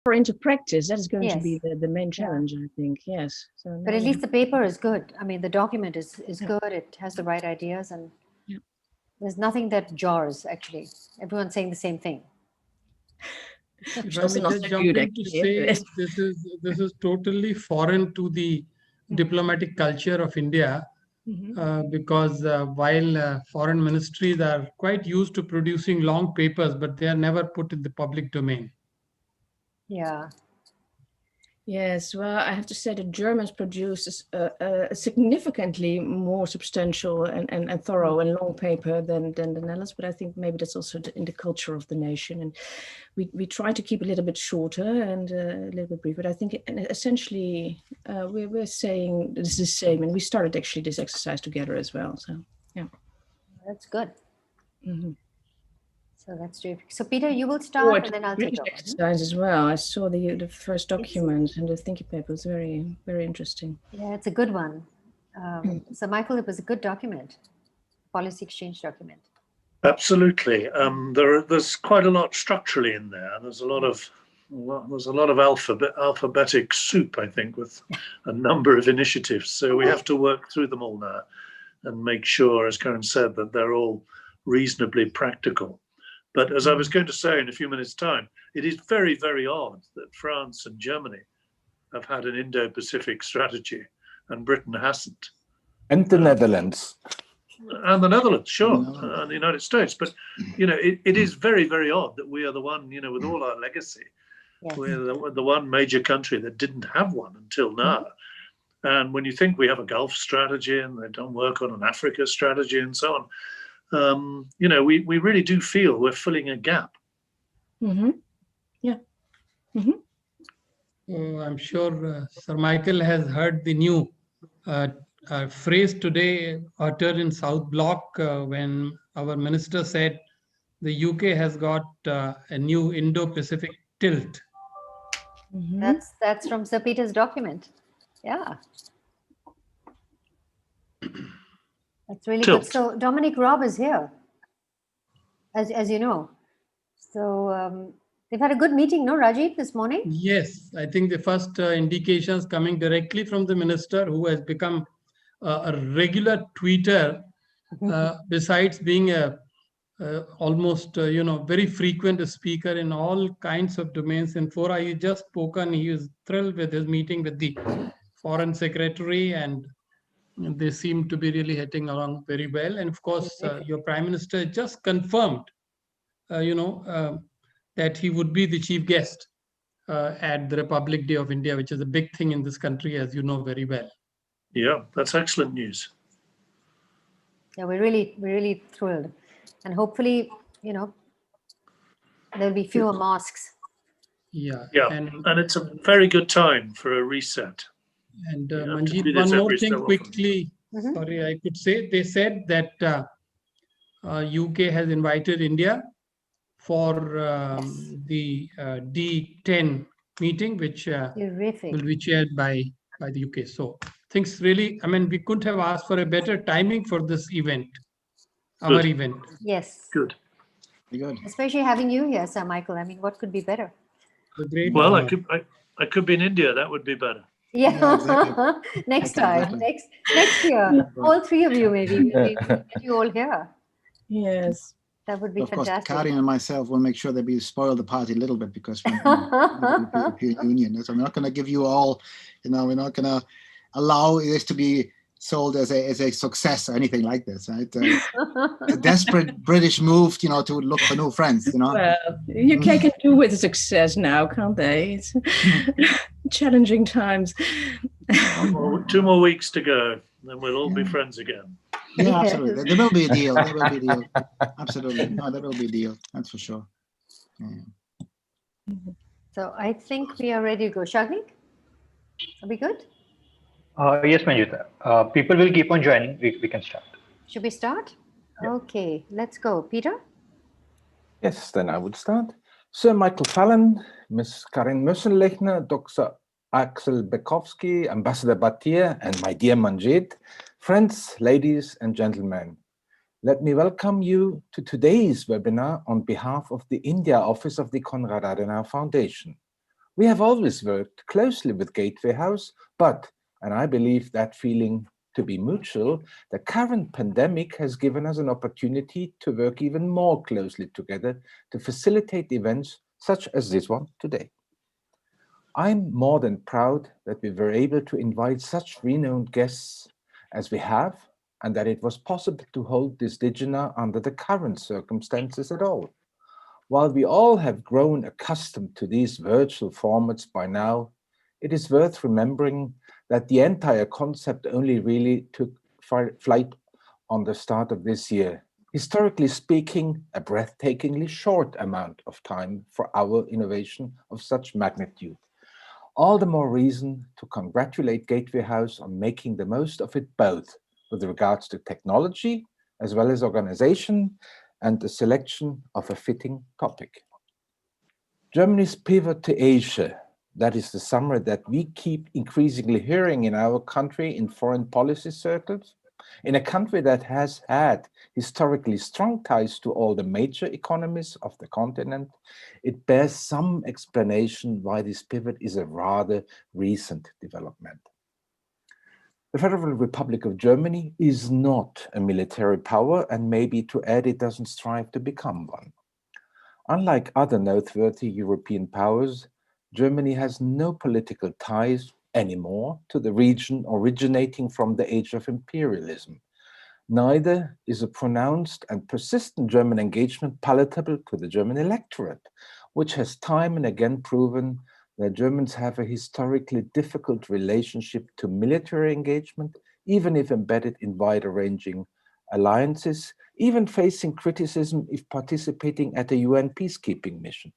into practice, that is going to Yes. be the main challenge, I think. Yes. So But at least the paper is good. I mean, the document is Yeah. good. It has the right ideas, and Yeah. there's nothing that jars, actually. Everyone's saying the same thing. If I also may not just so jump good, in to actually. say, this is totally foreign to the diplomatic culture of India, because while foreign ministries are quite used to producing long papers, but they are never put in the public domain. Yeah. Yes, well, I have to say the Germans produce a significantly more substantial and thorough and long paper than the Netherlands, but I think maybe that's also in the culture of the nation. And we try to keep a little bit shorter and a little bit briefer. But I think essentially we're saying it's the same, and we started actually this exercise together as well. So, yeah. That's good. Mm-hmm. So that's terrific. So Peter, you will start, and then I'll take over. Exercise as well. I saw the first document and the thinking paper was very, very interesting. Yeah, it's a good one. So Michael, it was a good document, policy exchange document. Absolutely. There's quite a lot structurally in there. There's a lot of alphabetic soup, I think, with a number of initiatives. So we have to work through them all now and make sure, as Karen said, that they're all reasonably practical. But as I was going to say in a few minutes' time, it is very, very odd that France and Germany have had an Indo-Pacific strategy and Britain hasn't. And the Netherlands. And the Netherlands, sure, and the United States. But, it is very, very odd that we are the one, with all our legacy, we're the one major country that didn't have one until now. And when you think we have a Gulf strategy and they've done work on an Africa strategy and so on, we really do feel we're filling a gap. Mm-hmm. Yeah. Mm-hmm. I'm sure Sir Michael has heard the new phrase today uttered in South Block when our minister said the UK has got a new Indo-Pacific tilt. Mm-hmm. That's from Sir Peter's document. Yeah. That's really good. So Dominic Robb is here, as you know. So they've had a good meeting, no, Rajiv, this morning? Yes, I think the first indications coming directly from the minister, who has become a regular tweeter, besides being a almost very frequent speaker in all kinds of domains. In fora, he just spoken. He was thrilled with his meeting with the foreign secretary, and they seem to be really hitting along very well. And of course, your prime minister just confirmed, that he would be the chief guest at the Republic Day of India, which is a big thing in this country, as you know very well. Yeah, that's excellent news. Yeah, we're really thrilled. And hopefully, there'll be fewer masks. Yeah. And it's a very good time for a reset. And Manjeet, one more thing quickly. Sorry, I could say, they said that UK has invited India for the D10 meeting, which will be chaired by the UK. So things really, we couldn't have asked for a better timing for this event, our event. Yes. Good. Especially having you here, Sir Michael. What could be better? Well, I could be in India. That would be better. Yeah, exactly. Next time, next year, all three of you maybe. We'll get you all here. Yes. That would be fantastic. Karin and myself will make sure that we spoil the party a little bit because we're the European Union. So we're not going to give you all, we're not going to allow this to be sold as a success or anything like this, right? A desperate British move, to look for new friends, Well, UK can do with success now, can't they? It's challenging times. 2 more weeks to go, then we'll all be friends again. Yeah, absolutely. There will be a deal. There will be a deal. Absolutely. No, there will be a deal. That's for sure. Yeah. So I think we are ready to go. Shagnik, are we good? Yes, Manjuta. People will keep on joining. We can start. Should we start? Yeah. Okay, let's go. Peter? Yes, then I would start. Sir Michael Fallon, Ms. Karin Müssenlechner, Dr. Axel Bekowski, Ambassador Batir, and my dear Manjeet, friends, ladies and gentlemen. Let me welcome you to today's webinar on behalf of the India office of the Konrad Adenauer Foundation. We have always worked closely with Gateway House, but, and I believe that feeling to be mutual, the current pandemic has given us an opportunity to work even more closely together to facilitate events such as this one today. I'm more than proud that we were able to invite such renowned guests as we have, and that it was possible to hold this Digina under the current circumstances at all. While we all have grown accustomed to these virtual formats by now, it is worth remembering that the entire concept only really took flight on the start of this year. Historically speaking, a breathtakingly short amount of time for our innovation of such magnitude. All the more reason to congratulate Gateway House on making the most of it both with regards to technology as well as organization and the selection of a fitting topic. Germany's pivot to Asia, that is the summary that we keep increasingly hearing in our country in foreign policy circles, in a country that has had historically strong ties to all the major economies of the continent, it bears some explanation why this pivot is a rather recent development. The Federal Republic of Germany is not a military power, and maybe to add, it doesn't strive to become one. Unlike other noteworthy European powers, Germany has no political ties anymore to the region originating from the age of imperialism. Neither is a pronounced and persistent German engagement palatable to the German electorate, which has time and again proven that Germans have a historically difficult relationship to military engagement, even if embedded in wider-ranging alliances, even facing criticism if participating at a UN peacekeeping mission.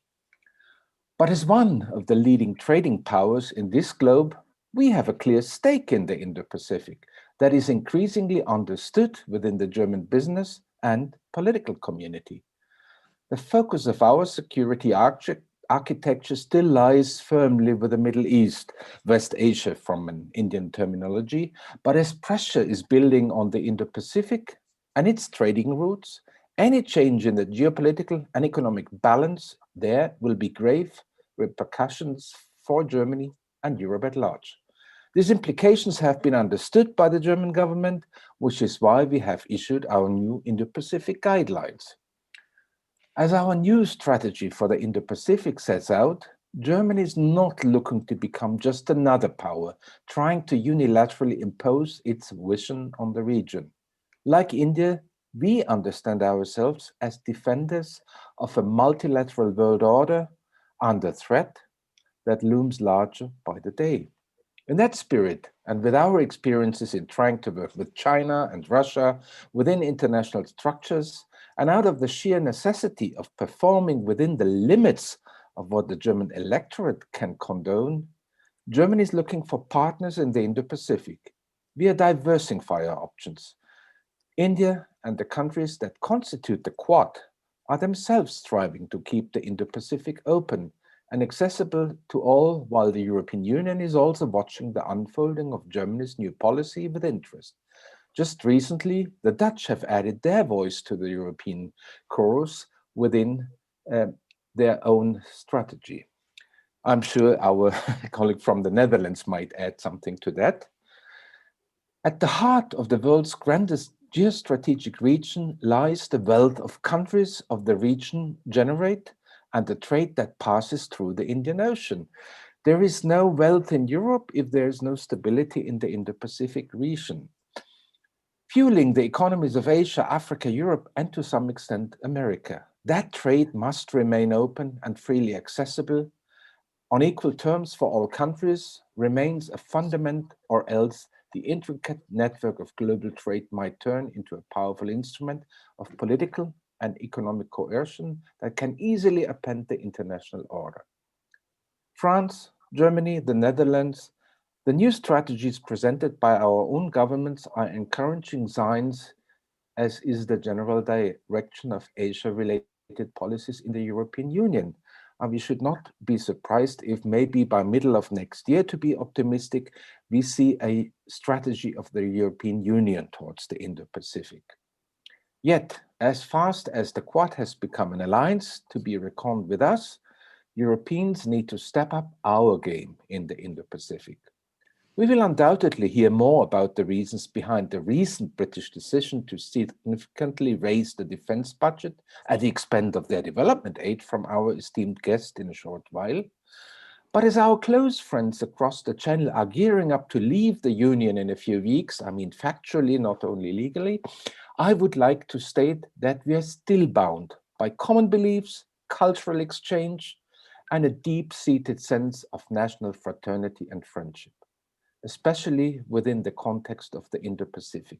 But as one of the leading trading powers in this globe, we have a clear stake in the Indo-Pacific that is increasingly understood within the German business and political community. The focus of our security architecture still lies firmly with the Middle East, West Asia from an Indian terminology, but as pressure is building on the Indo-Pacific and its trading routes, any change in the geopolitical and economic balance there will be grave repercussions for Germany and Europe at large. These implications have been understood by the German government, which is why we have issued our new Indo-Pacific guidelines. As our new strategy for the Indo-Pacific sets out, Germany is not looking to become just another power, trying to unilaterally impose its vision on the region. Like India, we understand ourselves as defenders of a multilateral world order under threat that looms larger by the day. In that spirit, and with our experiences in trying to work with China and Russia within international structures, and out of the sheer necessity of performing within the limits of what the German electorate can condone, Germany is looking for partners in the Indo-Pacific. We are diversifying our options. India and the countries that constitute the Quad are themselves striving to keep the Indo-Pacific open and accessible to all, while the European Union is also watching the unfolding of Germany's new policy with interest. Just recently, the Dutch have added their voice to the European chorus within their own strategy. I'm sure our colleague from the Netherlands might add something to that. At the heart of the world's grandest geostrategic region lies the wealth of countries of the region generate and the trade that passes through the Indian Ocean. There is no wealth in Europe if there is no stability in the Indo-Pacific region, fueling the economies of Asia, Africa, Europe, and to some extent America. That trade must remain open and freely accessible on equal terms for all countries, remains a fundament, or else the intricate network of global trade might turn into a powerful instrument of political and economic coercion that can easily upend the international order. France, Germany, the Netherlands, the new strategies presented by our own governments are encouraging signs, as is the general direction of Asia-related policies in the European Union. And we should not be surprised if maybe by middle of next year, to be optimistic, we see a strategy of the European Union towards the Indo-Pacific. Yet, as fast as the Quad has become an alliance to be reckoned with us, Europeans need to step up our game in the Indo-Pacific. We will undoubtedly hear more about the reasons behind the recent British decision to significantly raise the defense budget at the expense of their development aid from our esteemed guest in a short while. But as our close friends across the channel are gearing up to leave the Union in a few weeks, I mean factually, not only legally, I would like to state that we are still bound by common beliefs, cultural exchange, and a deep-seated sense of national fraternity and friendship, especially within the context of the Indo-Pacific.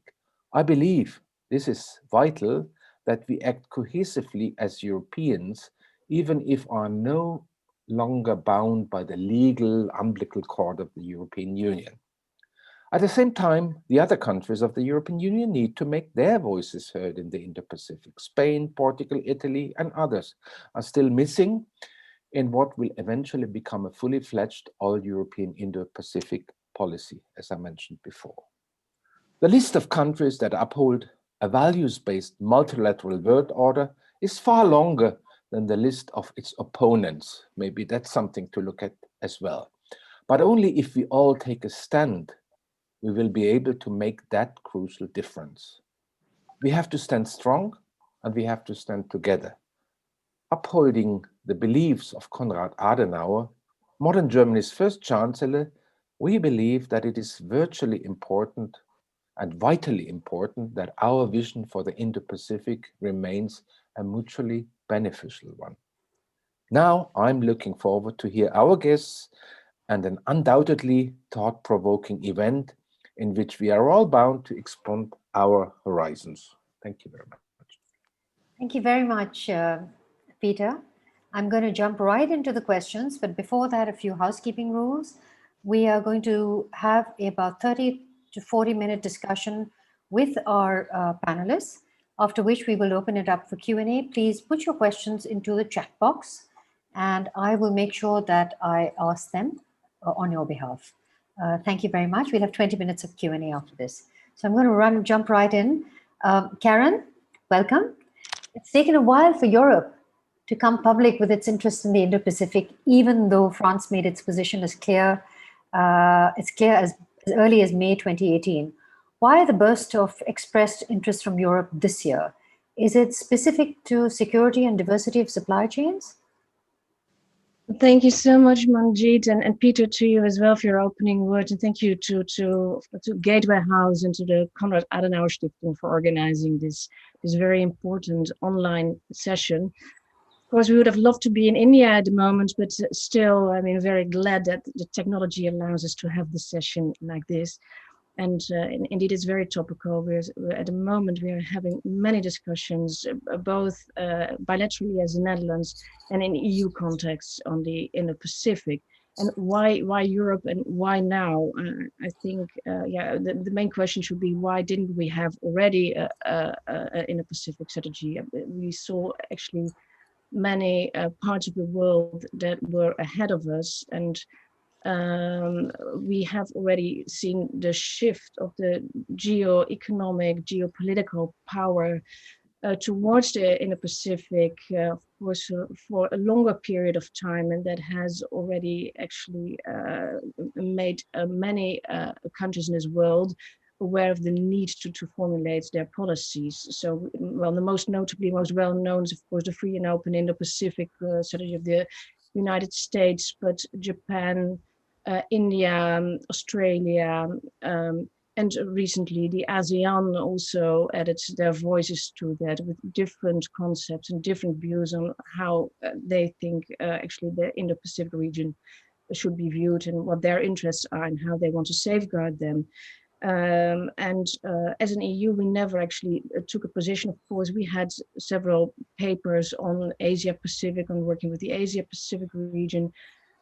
I believe this is vital that we act cohesively as Europeans, even if we are no longer bound by the legal umbilical cord of the European Union. At the same time, the other countries of the European Union need to make their voices heard in the Indo-Pacific. Spain, Portugal, Italy, and others are still missing in what will eventually become a fully fledged all-European Indo-Pacific policy, as I mentioned before. The list of countries that uphold a values-based multilateral world order is far longer than the list of its opponents. Maybe that's something to look at as well. But only if we all take a stand, we will be able to make that crucial difference. We have to stand strong and we have to stand together. Upholding the beliefs of Konrad Adenauer, modern Germany's first chancellor, we believe that it is virtually important and vitally important that our vision for the Indo-Pacific remains a mutually beneficial one. Now, I'm looking forward to hear our guests and an undoubtedly thought-provoking event in which we are all bound to expand our horizons. Thank you very much. Thank you very much, Peter. I'm going to jump right into the questions, but before that, a few housekeeping rules. We are going to have about 30 to 40-minute discussion with our panelists, after which we will open it up for Q&A. Please put your questions into the chat box, and I will make sure that I ask them on your behalf. Thank you very much. We'll have 20 minutes of Q&A after this. So I'm going to jump right in. Karen, welcome. It's taken a while for Europe to come public with its interest in the Indo-Pacific, even though France made its position as clear as early as May 2018. Why the burst of expressed interest from Europe this year? Is it specific to security and diversity of supply chains? Thank you so much, Manjit, and Peter, to you as well for your opening words, and thank you to Gateway House and to the Konrad Adenauer Stiftung for organizing this very important online session. Of course, we would have loved to be in India at the moment, but still, I mean, very glad that the technology allows us to have this session like this. And indeed, it's very topical. We're at the moment, we are having many discussions, both bilaterally as the Netherlands and in EU context on the Indo-Pacific. And why Europe and why now? I think, the main question should be, why didn't we have already an Indo-Pacific strategy? We saw actually many parts of the world that were ahead of us, and we have already seen the shift of the geopolitical power towards the Indo-Pacific, of course, for a longer period of time, and that has already actually made many countries in this world aware of the need to formulate their policies. So, well, the most well known is, of course, the free and open Indo-Pacific strategy of the United States, but Japan, India, Australia, and recently the ASEAN also added their voices to that with different concepts and different views on how they think actually the Indo-Pacific region should be viewed and what their interests are and how they want to safeguard them. As an EU, we never actually took a position. Of course, we had several papers on Asia-Pacific, on working with the Asia-Pacific region,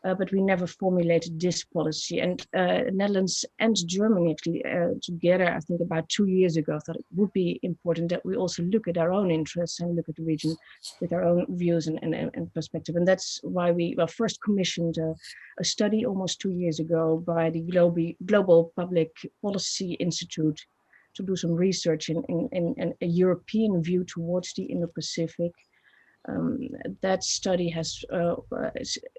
but we never formulated this policy. And Netherlands and Germany actually together, I think about 2 years ago, thought it would be important that we also look at our own interests and look at the region with our own views and perspective. And that's why we first commissioned a study almost 2 years ago by the Global Public Policy Institute to do some research in a European view towards the Indo-Pacific. That study has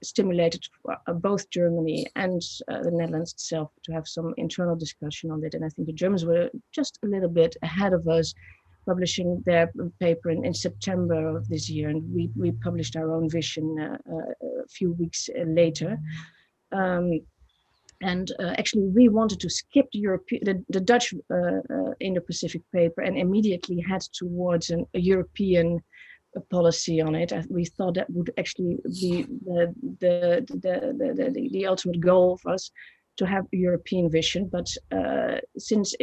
stimulated both Germany and the Netherlands itself to have some internal discussion on it. And I think the Germans were just a little bit ahead of us, publishing their paper in September of this year. And we published our own vision a few weeks later. Actually, we wanted to skip the Dutch Indo-Pacific paper and immediately head towards a European policy on it. We thought that would actually be the ultimate goal of us, to have a European vision. But since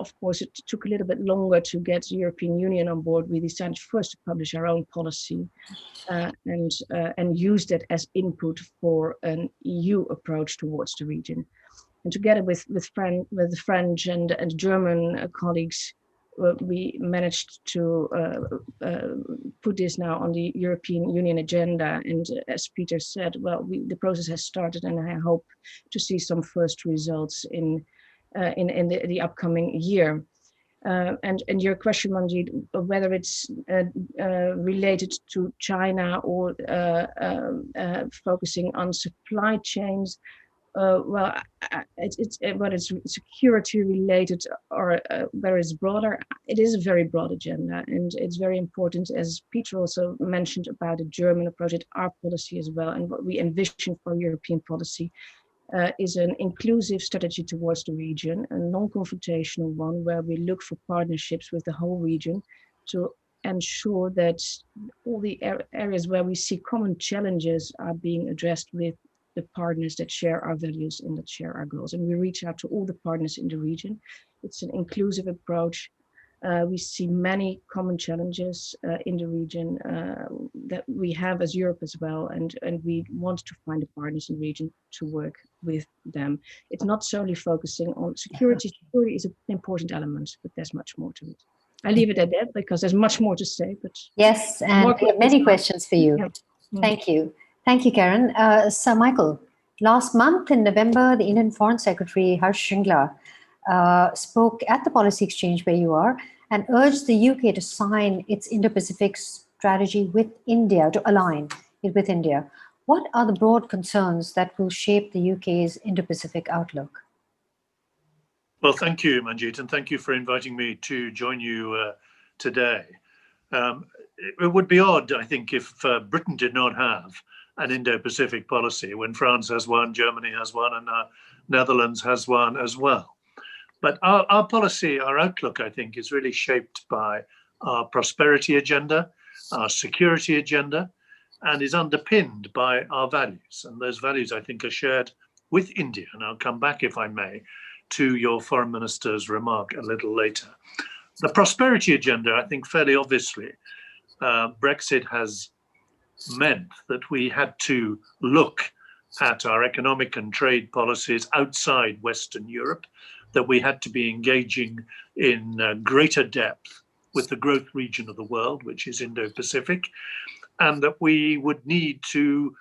of course, it took a little bit longer to get the European Union on board, we decided first to publish our own policy and use that as input for an EU approach towards the region. And together with the French and German colleagues, we managed to put this now on the European Union agenda. And as Peter said, well, the process has started, and I hope to see some first results in the upcoming year. And your question, Manjit, whether it's related to China or focusing on supply chains, well, whether it's security related or whether it's broader, it is a very broad agenda, and it's very important, as Peter also mentioned about the German approach, our policy as well, and what we envision for European policy is an inclusive strategy towards the region, a non-confrontational one where we look for partnerships with the whole region to ensure that all the areas where we see common challenges are being addressed with the partners that share our values and that share our goals. And we reach out to all the partners in the region. It's an inclusive approach. We see many common challenges in the region that we have as Europe as well, and we want to find the partners in the region to work with them. It's not solely focusing on security. Security is an important element, but there's much more to it. I leave it at that because there's much more to say. But yes, and we have many questions for you. Yeah. Thank you. Thank you, Karen. Sir Michael, last month in November, the Indian Foreign Secretary Harsh Shringla spoke at the policy exchange where you are and urged the UK to sign its Indo-Pacific strategy with India, to align it with India. What are the broad concerns that will shape the UK's Indo-Pacific outlook? Well, thank you, Manjit, and thank you for inviting me to join you today. It would be odd, I think, if Britain did not have an Indo-Pacific policy when France has one, Germany has one, and Netherlands has one as well. But our policy, our outlook, I think, is really shaped by our prosperity agenda, our security agenda, and is underpinned by our values. And those values, I think, are shared with India. And I'll come back, if I may, to your foreign minister's remark a little later. The prosperity agenda, I think, fairly obviously, Brexit has meant that we had to look at our economic and trade policies outside Western Europe, that we had to be engaging in greater depth with the growth region of the world, which is Indo-Pacific, and that we would need to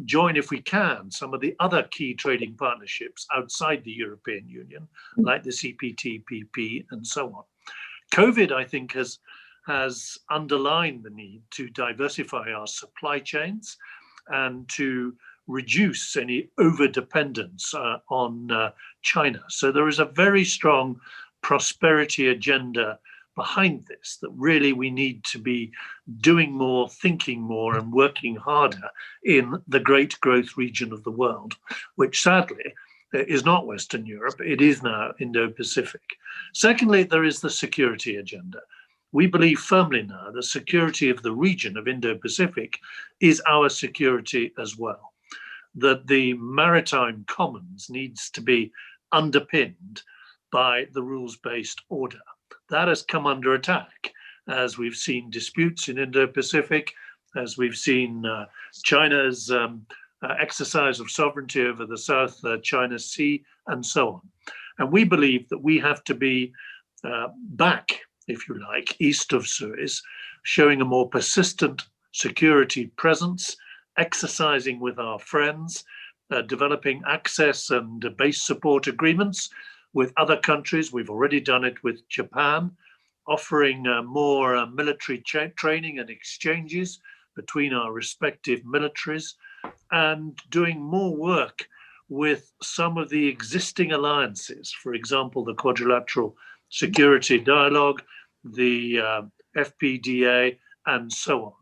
join, if we can, some of the other key trading partnerships outside the European Union, like the CPTPP and so on. COVID, I think, has underlined the need to diversify our supply chains and to reduce any over-dependence on China. So there is a very strong prosperity agenda behind this, that really we need to be doing more, thinking more, and working harder in the great growth region of the world, which sadly is not Western Europe, it is now Indo-Pacific. Secondly, there is the security agenda. We believe firmly now the security of the region of Indo-Pacific is our security as well, that the maritime commons needs to be underpinned by the rules-based order. That has come under attack as we've seen disputes in Indo-Pacific, as we've seen China's exercise of sovereignty over the South China Sea, and so on. And we believe that we have to be back, if you like, east of Suez, showing a more persistent security presence, exercising with our friends, developing access and base support agreements with other countries. We've already done it with Japan. offering more military training and exchanges between our respective militaries, and doing more work with some of the existing alliances, for example, the Quadrilateral Security Dialogue, the FPDA, and so on.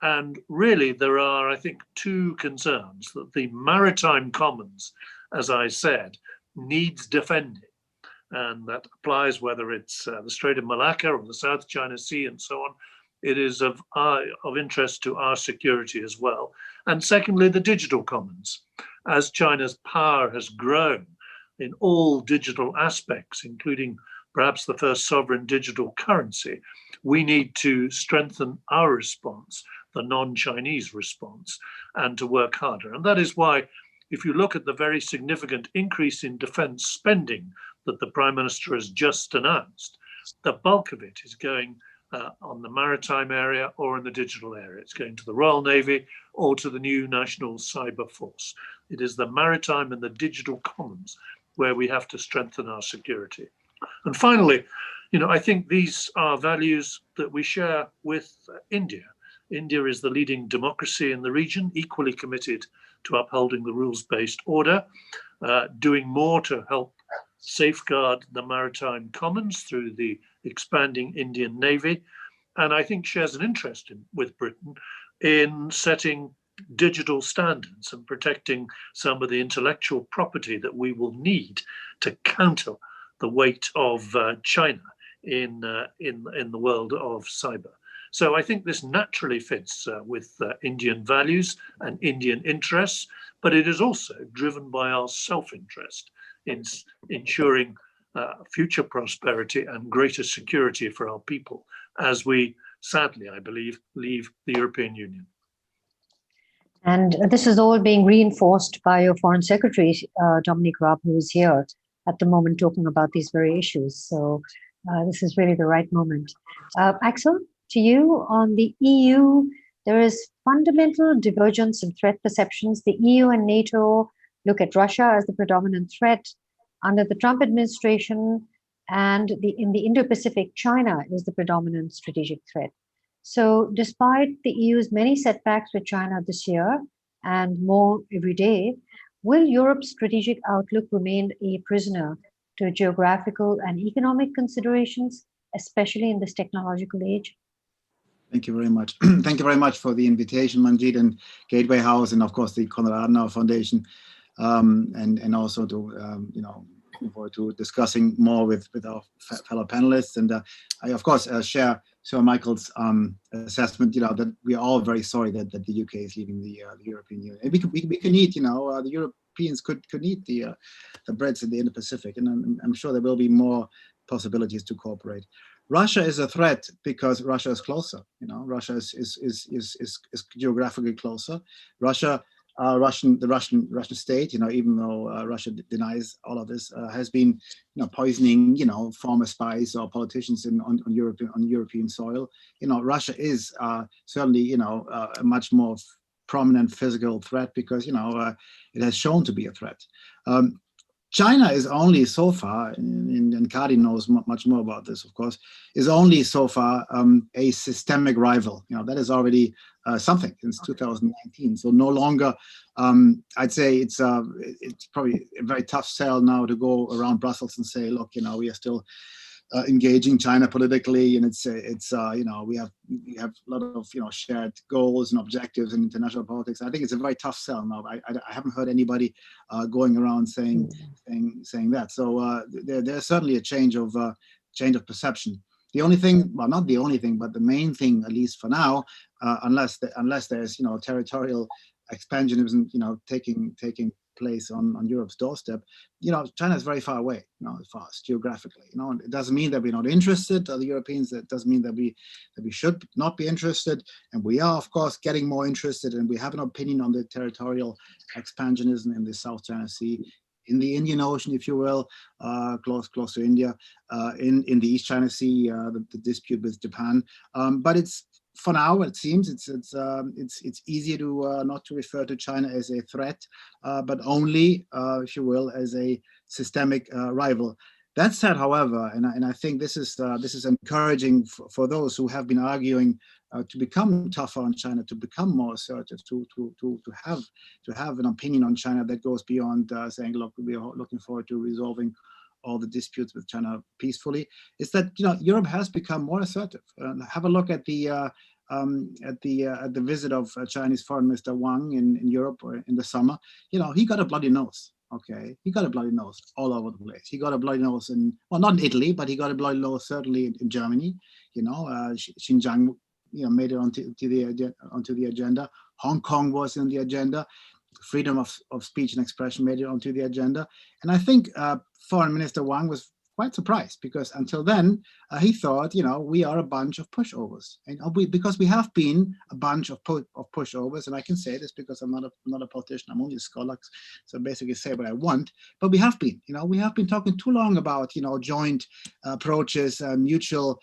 And really, there are, I think, two concerns: that the maritime commons, as I said, needs defending. And that applies whether it's the Strait of Malacca or the South China Sea and so on. It is of interest to our security as well. And secondly, the digital commons. As China's power has grown in all digital aspects, including perhaps the first sovereign digital currency, we need to strengthen our response, the non-Chinese response, and to work harder. And that is why, if you look at the very significant increase in defense spending that the Prime Minister has just announced, the bulk of it is going on the maritime area or in the digital area. It's going to the Royal Navy or to the new National Cyber Force. It is the maritime and the digital commons where we have to strengthen our security. And finally, I think these are values that we share with India. India is the leading democracy in the region, equally committed to upholding the rules-based order, doing more to help safeguard the maritime commons through the expanding Indian Navy, and I think shares an interest with Britain in setting digital standards and protecting some of the intellectual property that we will need to counter the weight of China in the world of cyber. So I think this naturally fits with Indian values and Indian interests, but it is also driven by our self-interest in ensuring future prosperity and greater security for our people as we, sadly, I believe, leave the European Union. And this is all being reinforced by your Foreign Secretary, Dominic Raab, who is here at the moment talking about these very issues. So this is really the right moment. Axel, to you on the EU, there is fundamental divergence in threat perceptions. The EU and NATO look at Russia as the predominant threat under the Trump administration, and in the Indo-Pacific, China is the predominant strategic threat. So despite the EU's many setbacks with China this year and more every day, will Europe's strategic outlook remain a prisoner to geographical and economic considerations, especially in this technological age? Thank you very much. Thank you very much for the invitation, Manjit, and Gateway House, and of course the Konrad Adenauer Foundation, and also to looking forward to discussing more with our fellow panelists. And I of course share Sir Michael's assessment. That we are all very sorry that the UK is leaving the European Union. And we can eat. The Europeans could eat the breads in the Indo-Pacific, and I'm sure there will be more possibilities to cooperate. Russia is a threat because Russia is closer. Russia is geographically closer. The Russian state, even though Russia denies all of this, has been, poisoning, former spies or politicians on European soil. Russia is certainly, a much more prominent physical threat because, it has shown to be a threat. China is only so far, and Kadi knows much more about this, of course, is only so far a systemic rival. That is already something since 2019. So no longer, I'd say it's probably a very tough sell now to go around Brussels and say, look, we are still engaging China politically, and it's we have a lot of shared goals and objectives in international politics. I think it's a very tough sell now. I haven't heard anybody going around saying that. So there's certainly a change of perception. The only thing, well, not the only thing, but the main thing, at least for now, unless there's territorial expansionism taking place on Europe's doorstep, China is very far away, fast geographically. It doesn't mean that we're not interested, the Europeans. That doesn't mean that we should not be interested, and we are, of course, getting more interested, and we have an opinion on the territorial expansionism in the South China Sea, in the Indian Ocean, if you will, close to India, in the East China Sea, the dispute with Japan. But it's, for now, it seems it's easier to not to refer to China as a threat, but only, if you will, as a systemic rival. That said, however, and I think this is encouraging for those who have been arguing to become tougher on China, to become more assertive, to have an opinion on China that goes beyond saying, look, we are looking forward to resolving all the disputes with China peacefully, is that Europe has become more assertive. Have a look at the visit of Chinese Foreign Minister Wang in Europe in the summer. He got a bloody nose. Okay, he got a bloody nose all over the place. He got a bloody nose not in Italy, but he got a bloody nose certainly in Germany. Xinjiang, made it onto the agenda. Hong Kong was in the agenda. Freedom of speech and expression made it onto the agenda. And I think Foreign Minister Wang was quite surprised, because until then he thought, we are a bunch of pushovers, and because we have been a bunch of pushovers, and I can say this because I'm not a politician, I'm only a scholar, so basically say what I want. But we have been, talking too long about, joint approaches, mutual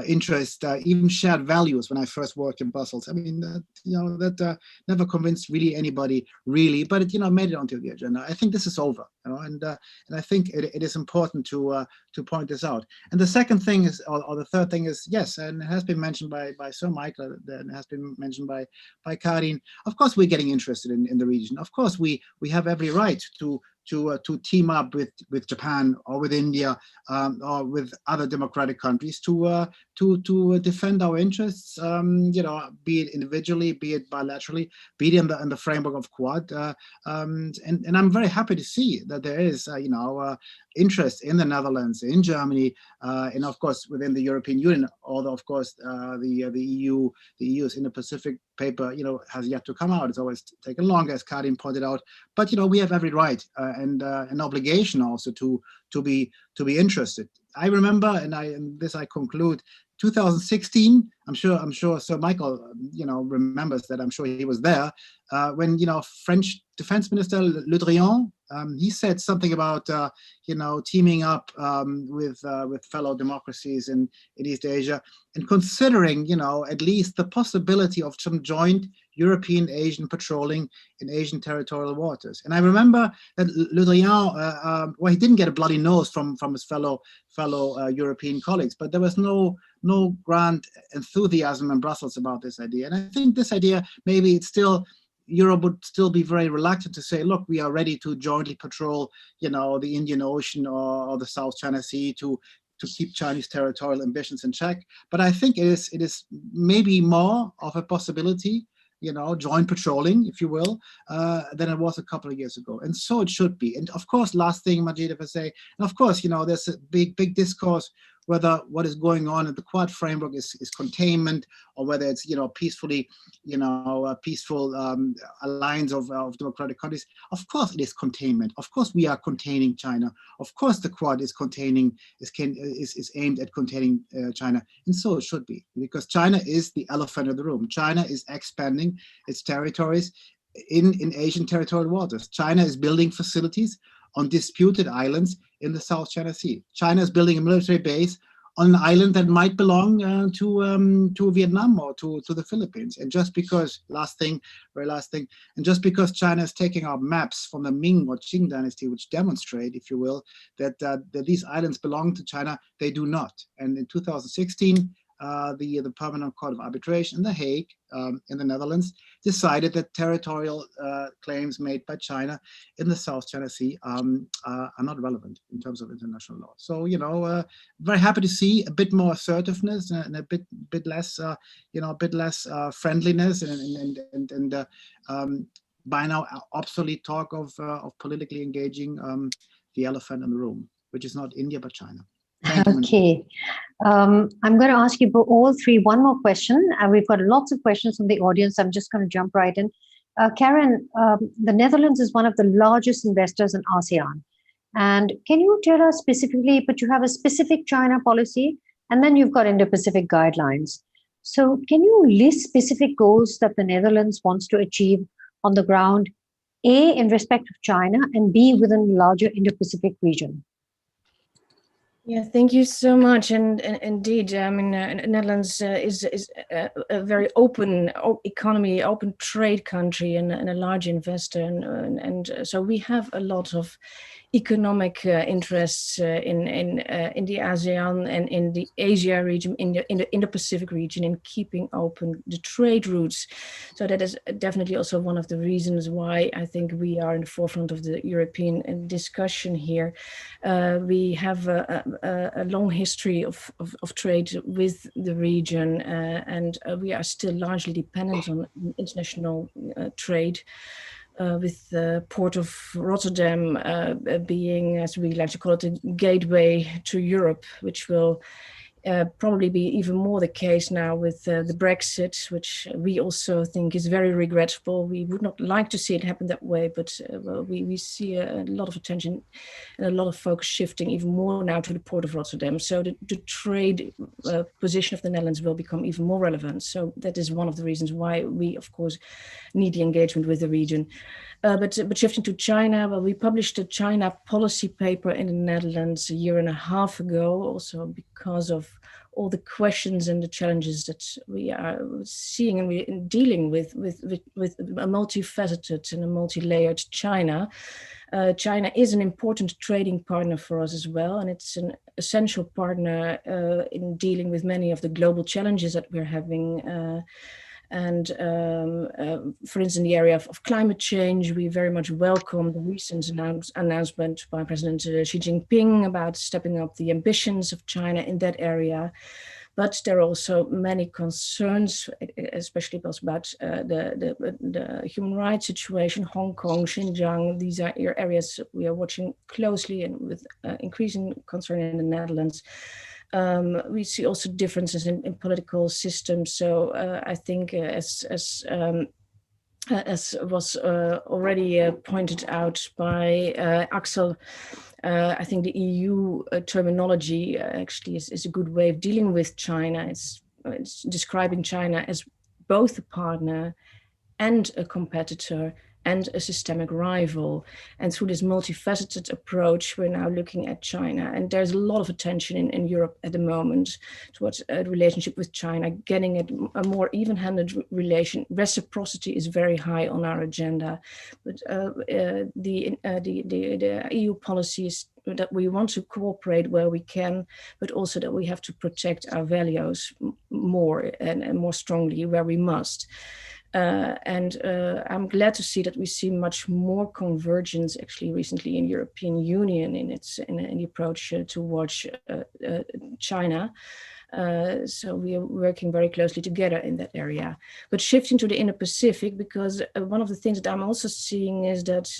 interest, even shared values. When I first worked in Brussels, I mean, that never convinced really anybody, really, but it, made it onto the agenda. I think this is over, and I think it is important to point this out. And the second thing is, or the third thing is, yes, and it has been mentioned by Sir Michael, and it has been mentioned by Karin. Of course, we're getting interested in the region. Of course, we have every right to team up with Japan or with India or with other democratic countries to defend our interests, be it individually, be it bilaterally, be it in the framework of Quad. And I'm very happy to see that there is, interest in the Netherlands, in Germany, and of course within the European Union. Although of course the EU's Indo-Pacific paper, has yet to come out. It's always taken longer, as Karin pointed out. But we have every right and an obligation also to be interested. I remember, and this I conclude, 2016. I'm sure Sir Michael, remembers that. I'm sure he was there when French Defense Minister Le Drian, he said something about teaming up with fellow democracies in East Asia, and considering at least the possibility of some joint European-Asian patrolling in Asian territorial waters. And I remember that Le Drian, he didn't get a bloody nose from his fellow European colleagues, but there was no grand enthusiasm in Brussels about this idea. And I think this idea, maybe Europe would still be very reluctant to say, look, we are ready to jointly patrol, the Indian Ocean or the South China Sea to keep Chinese territorial ambitions in check. But I think it is maybe more of a possibility, joint patrolling, if you will, than it was a couple of years ago. And so it should be. And of course, last thing, Majid, if I say, and of course, there's a big discourse whether what is going on in the Quad framework is containment, or whether it's peacefully, a peaceful alliance of democratic countries. Of course, it is containment. Of course, we are containing China. Of course, the Quad is aimed at containing China, and so it should be, because China is the elephant in the room. China is expanding its territories in Asian territorial waters. China is building facilities on disputed islands in the South China Sea. China is building a military base on an island that might belong to Vietnam or to the Philippines. And just because, very last thing, and just because China is taking out maps from the Ming or Qing dynasty, which demonstrate, if you will, that these islands belong to China, they do not. And in 2016, the Permanent Court of Arbitration in The Hague, in the Netherlands, decided that territorial claims made by China in the South China Sea are not relevant in terms of international law. So, very happy to see a bit more assertiveness and a bit less, friendliness and by now obsolete talk of politically engaging the elephant in the room, which is not India but China. Okay. I'm going to ask you all three one more question. We've got lots of questions from the audience. I'm just going to jump right in. Karen, the Netherlands is one of the largest investors in ASEAN. And can you tell us specifically, but you have a specific China policy, and then you've got Indo-Pacific guidelines. So can you list specific goals that the Netherlands wants to achieve on the ground, A, in respect of China, and B, within the larger Indo-Pacific region? Yeah, thank you so much. And indeed, I mean, Netherlands is a very open economy, open trade country, and a large investor, and so we have a lot of economic interests in the ASEAN and in the Asia region, in the Indo-Pacific region, in keeping open the trade routes. So that is definitely also one of the reasons why I think we are in the forefront of the European discussion here. We have a long history of trade with the region, and we are still largely dependent on international trade. With the port of Rotterdam being, as we like to call it, a gateway to Europe, which will probably be even more the case now with the Brexit, which we also think is very regrettable. We would not like to see it happen that way, but well, we see a lot of attention and a lot of focus shifting even more now to the port of Rotterdam. So the trade position of the Netherlands will become even more relevant. So that is one of the reasons why we, of course, need the engagement with the region. But shifting to China, well, we published a China policy paper in the Netherlands a year and a half ago, also because of all the questions and the challenges that we are seeing and we're dealing with a multifaceted and a multi-layered China. China is an important trading partner for us as well, and it's an essential partner in dealing with many of the global challenges that we're having. And for instance, in the area of climate change, we very much welcome the recent announcement by President Xi Jinping about stepping up the ambitions of China in that area. But there are also many concerns, especially about the human rights situation, Hong Kong, Xinjiang. These are areas we are watching closely and with increasing concern in the Netherlands. We see also differences in political systems. So I think as was already pointed out by Axel, I think the EU terminology actually is a good way of dealing with China. It's describing China as both a partner and a competitor and a systemic rival. And through this multifaceted approach, we're now looking at China. And there's a lot of attention in Europe at the moment towards a relationship with China, getting it a more even-handed relation. Reciprocity is very high on our agenda. But the EU policy is that we want to cooperate where we can, but also that we have to protect our values more and more strongly where we must. I'm glad to see that we see much more convergence actually recently in European Union in the approach towards China. So we are working very closely together in that area. But shifting to the Indo-Pacific, because one of the things that I'm also seeing is that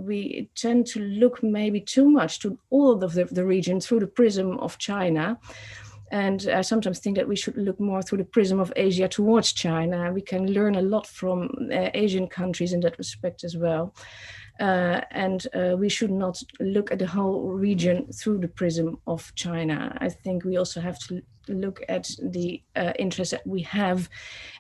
we tend to look maybe too much to all of the region through the prism of China. And I sometimes think that we should look more through the prism of Asia towards China. We can learn a lot from Asian countries in that respect as well. We should not look at the whole region through the prism of China. I think we also have to look at the interests that we have,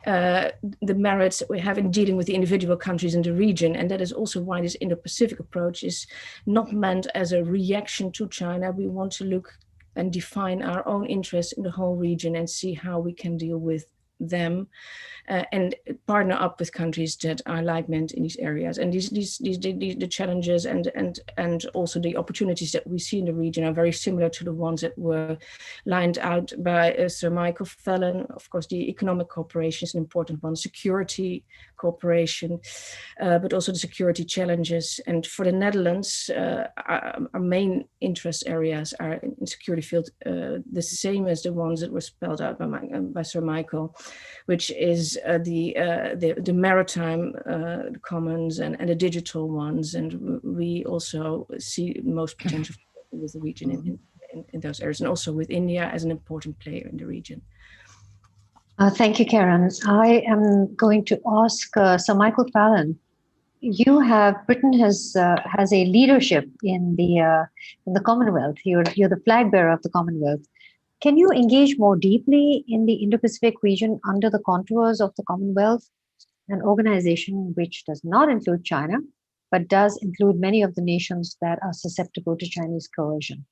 the merits that we have in dealing with the individual countries in the region. And that is also why this Indo-Pacific approach is not meant as a reaction to China. We want to look and define our own interests in the whole region and see how we can deal with them and partner up with countries that are like-minded in these areas. And the challenges and also the opportunities that we see in the region are very similar to the ones that were lined out by Sir Michael Fallon. Of course, the economic cooperation is an important one, security cooperation, but also the security challenges. And for the Netherlands, our main interest areas are in security field, the same as the ones that were spelled out by Sir Michael, which is the maritime commons and the digital ones. And we also see most potential with the region in those areas, and also with India as an important player in the region. Thank you, Karen. I am going to ask Sir Michael Fallon. Britain has a leadership in the Commonwealth. You're the flag bearer of the Commonwealth. Can you engage more deeply in the Indo-Pacific region under the contours of the Commonwealth, an organization which does not include China, but does include many of the nations that are susceptible to Chinese coercion?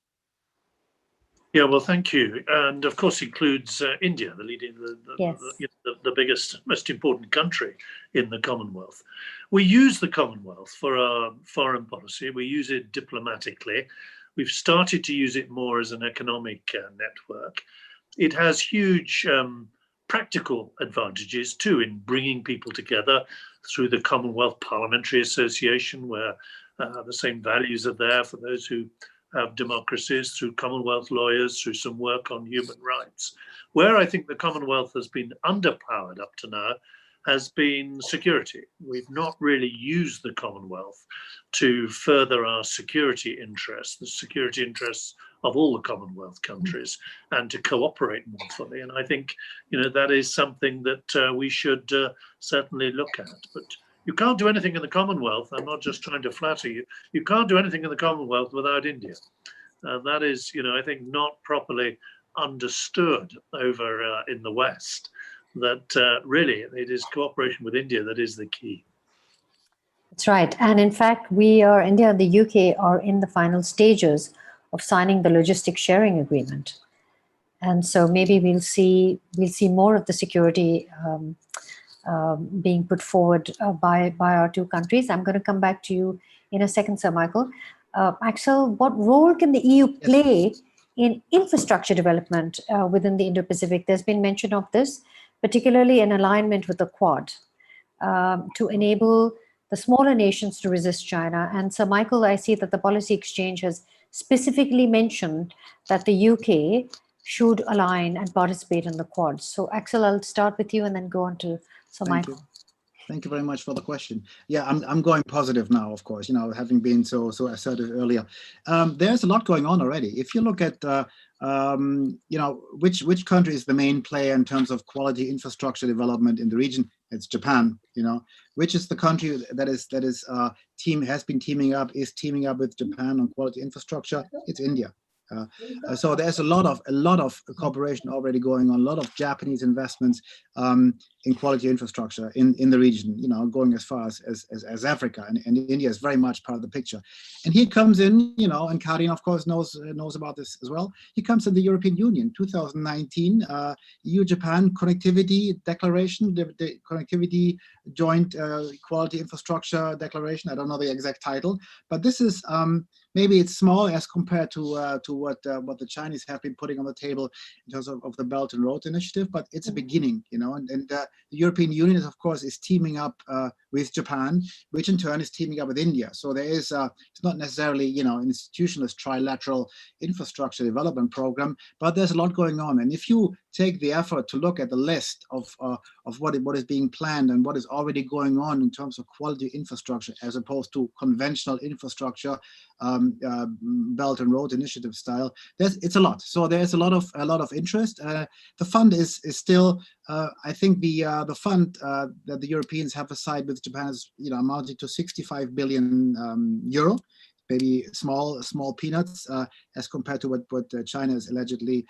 Yeah, well, thank you, and of course includes India, the leading, Yes. the biggest, most important country in the Commonwealth. We use the Commonwealth for our foreign policy. We use it diplomatically. We've started to use it more as an economic network. It has huge practical advantages too in bringing people together through the Commonwealth Parliamentary Association, where the same values are there for those who have democracies, through Commonwealth lawyers, through some work on human rights. Where I think the Commonwealth has been underpowered up to now has been security. We've not really used the Commonwealth to further our security interests, the security interests of all the Commonwealth countries, and to cooperate more fully. And I think, that is something that we should certainly look at. But you can't do anything in the Commonwealth. I'm not just trying to flatter you. You can't do anything in the Commonwealth without India. And that is, I think, not properly understood over in the West, that really it is cooperation with India that is the key. That's right. And in fact, India and the UK are in the final stages of signing the logistics sharing agreement. And so maybe we'll see more of the security being put forward by our two countries. I'm going to come back to you in a second, Sir Michael. Axel, what role can the EU play in infrastructure development within the Indo-Pacific? There's been mention of this, particularly in alignment with the Quad, to enable the smaller nations to resist China. And Sir Michael, I see that the policy exchange has specifically mentioned that the UK should align and participate in the Quad. So Axel, I'll start with you and then go on to Sir Michael. Thank you very much for the question. Yeah, I'm going positive now, of course, having been so assertive earlier. There's a lot going on already. If you look at, which country is the main player in terms of quality infrastructure development in the region, it's Japan. Which is the country that is has been teaming up with Japan on quality infrastructure? It's India. So there's a lot of cooperation already going on, a lot of Japanese investments in quality infrastructure in the region, going as far as Africa, and India is very much part of the picture. And he comes in, and Karin, of course, knows about this as well. He comes in the European Union, 2019, EU-Japan Connectivity Declaration, the Connectivity Joint Quality Infrastructure Declaration. I don't know the exact title, but this is maybe it's small as compared to what the Chinese have been putting on the table in terms of the Belt and Road Initiative, but it's a beginning, and the European Union, of course, is teaming up with Japan, which in turn is teaming up with India. So there is it's not necessarily an institutionalist trilateral infrastructure development program, but there's a lot going on. And if you take the effort to look at the list of what is being planned and what is already going on in terms of quality infrastructure, as opposed to conventional infrastructure, Belt and Road Initiative style, it's a lot. So there's a lot of interest. The fund is still, I think the fund that the Europeans have aside with Japan is amounting to 65 billion euro. Maybe small peanuts as compared to what China is allegedly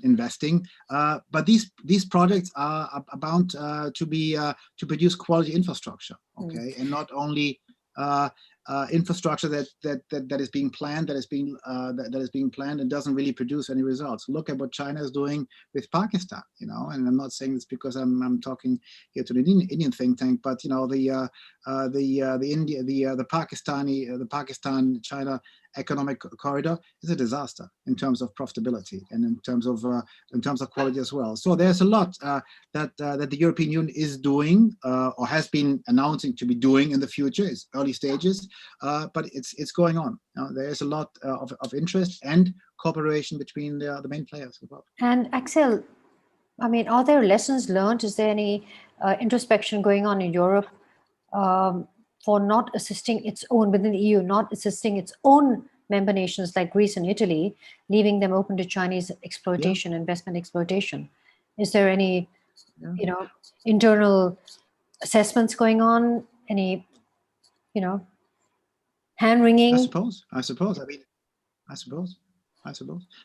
investing. But these projects are bound to produce quality infrastructure, okay, and not only infrastructure that is being planned, that is being planned and doesn't really produce any results. Look at what China is doing with Pakistan, and I'm not saying this because I'm talking here to the Indian think tank, but the Pakistan-China economic corridor is a disaster in terms of profitability and in terms of quality as well. So there's a lot that the European Union is doing or has been announcing to be doing in the future. It's early stages, but it's going on. There is a lot of interest and cooperation between the main players as well. And Axel, are there lessons learned? Is there any introspection going on in Europe for not assisting its own, within the EU, not assisting its own member nations like Greece and Italy, leaving them open to Chinese exploitation, investment exploitation? Is there any, internal assessments going on? Any, hand-wringing? I suppose.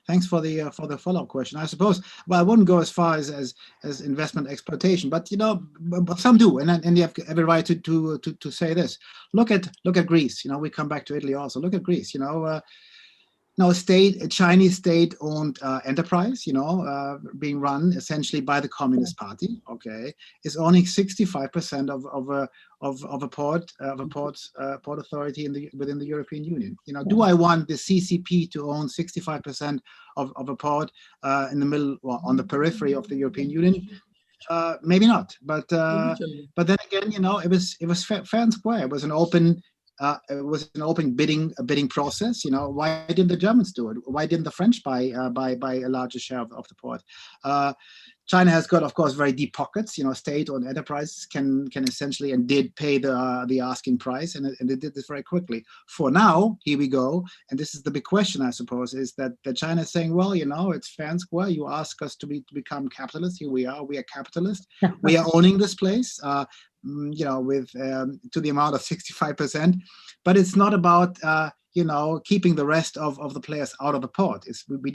Thanks for the follow-up question. I suppose. Well, I wouldn't go as far as investment exploitation, but but some do, and you have every right to say this. Look at Greece. We come back to Italy also. Look at Greece. now a Chinese state-owned enterprise, being run essentially by the Communist Party. Okay, is owning 65% of a port authority within the European Union. Do I want the CCP to own 65% of a port in the middle, or on the periphery of the European Union? Maybe not, but then again, it was fair and square. It was an open. Bidding process. Why didn't the Germans do it? Why didn't the French buy a larger share of the port? China has got, of course, very deep pockets. State-owned enterprises can essentially and did pay the asking price, and they did this very quickly. For now, here we go, and this is the big question, I suppose, is that China is saying, well, it's fair and square. You ask us to become capitalists. Here we are. We are capitalists. We are owning this place. With to the amount of 65%, but it's not about keeping the rest of the players out of the port. We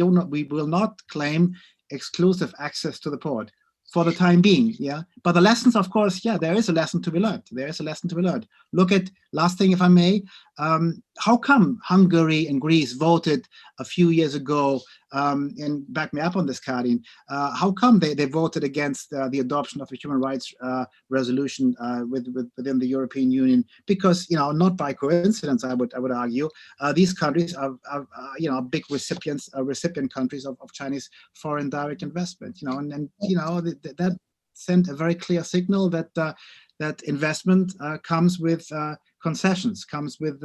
will not claim exclusive access to the port for the time being. But the lessons, of course, there is a lesson to be learned. Look at, last thing, if I may, how come Hungary and Greece voted a few years ago, and back me up on this, Karin, how come they voted against the adoption of a human rights resolution within the European Union? Because, not by coincidence, I would argue, these countries are big recipient countries of Chinese foreign direct investment, that sent a very clear signal that investment comes with concessions, comes with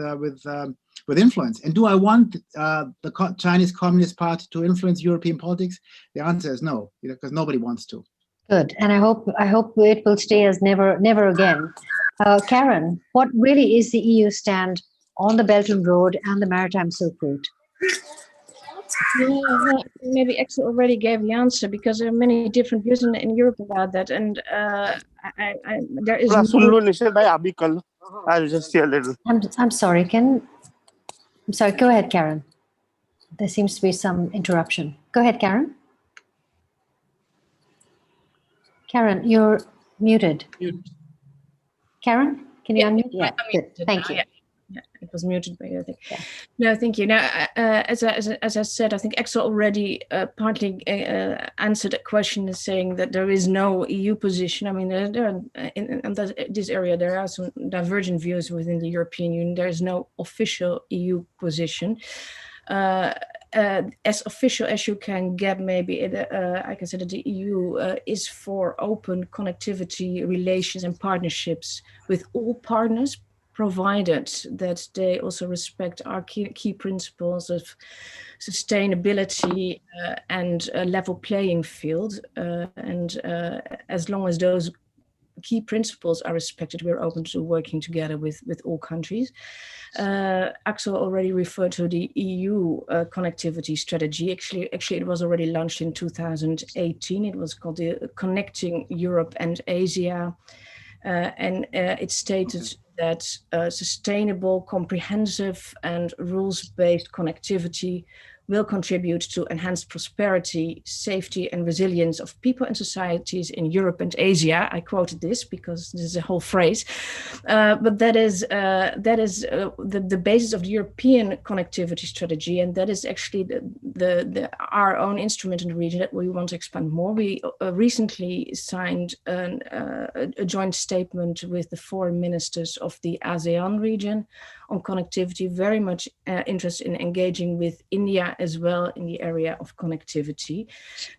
influence. And do I want the Chinese Communist Party to influence European politics? The answer is no, because nobody wants to. Good, and I hope it will stay as never again. Karen, what really is the EU stand on the Belt and Road and the Maritime Silk Route? Yeah, maybe Axel already gave the answer, because there are many different views in Europe about that, and there is. I'll just say a little. I'm sorry. I'm sorry. Go ahead, Karen. There seems to be some interruption. Go ahead, Karen. Karen, you're muted. Karen, can you unmute? Yeah, good. Thank you. Yeah, it was muted by you, I think. Yeah. No, thank you. Now, as I said, I think Axel already partly answered a question, saying that there is no EU position. I mean, there are, in this area, there are some divergent views within the European Union. There is no official EU position. As official as you can get, maybe, I can say that the EU is for open connectivity, relations and partnerships with all partners, provided that they also respect our key principles of sustainability and a level playing field. And as long as those key principles are respected, we're open to working together with all countries. Axel already referred to the EU connectivity strategy. Actually, it was already launched in 2018. It was called the Connecting Europe and Asia. And it stated that sustainable, comprehensive and rules-based connectivity will contribute to enhanced prosperity, safety and resilience of people and societies in Europe and Asia. I quoted this because this is a whole phrase, but that is the basis of the European connectivity strategy, and that is actually our own instrument in the region that we want to expand more. We recently signed a joint statement with the foreign ministers of the ASEAN region on connectivity, very much interested in engaging with India as well in the area of connectivity,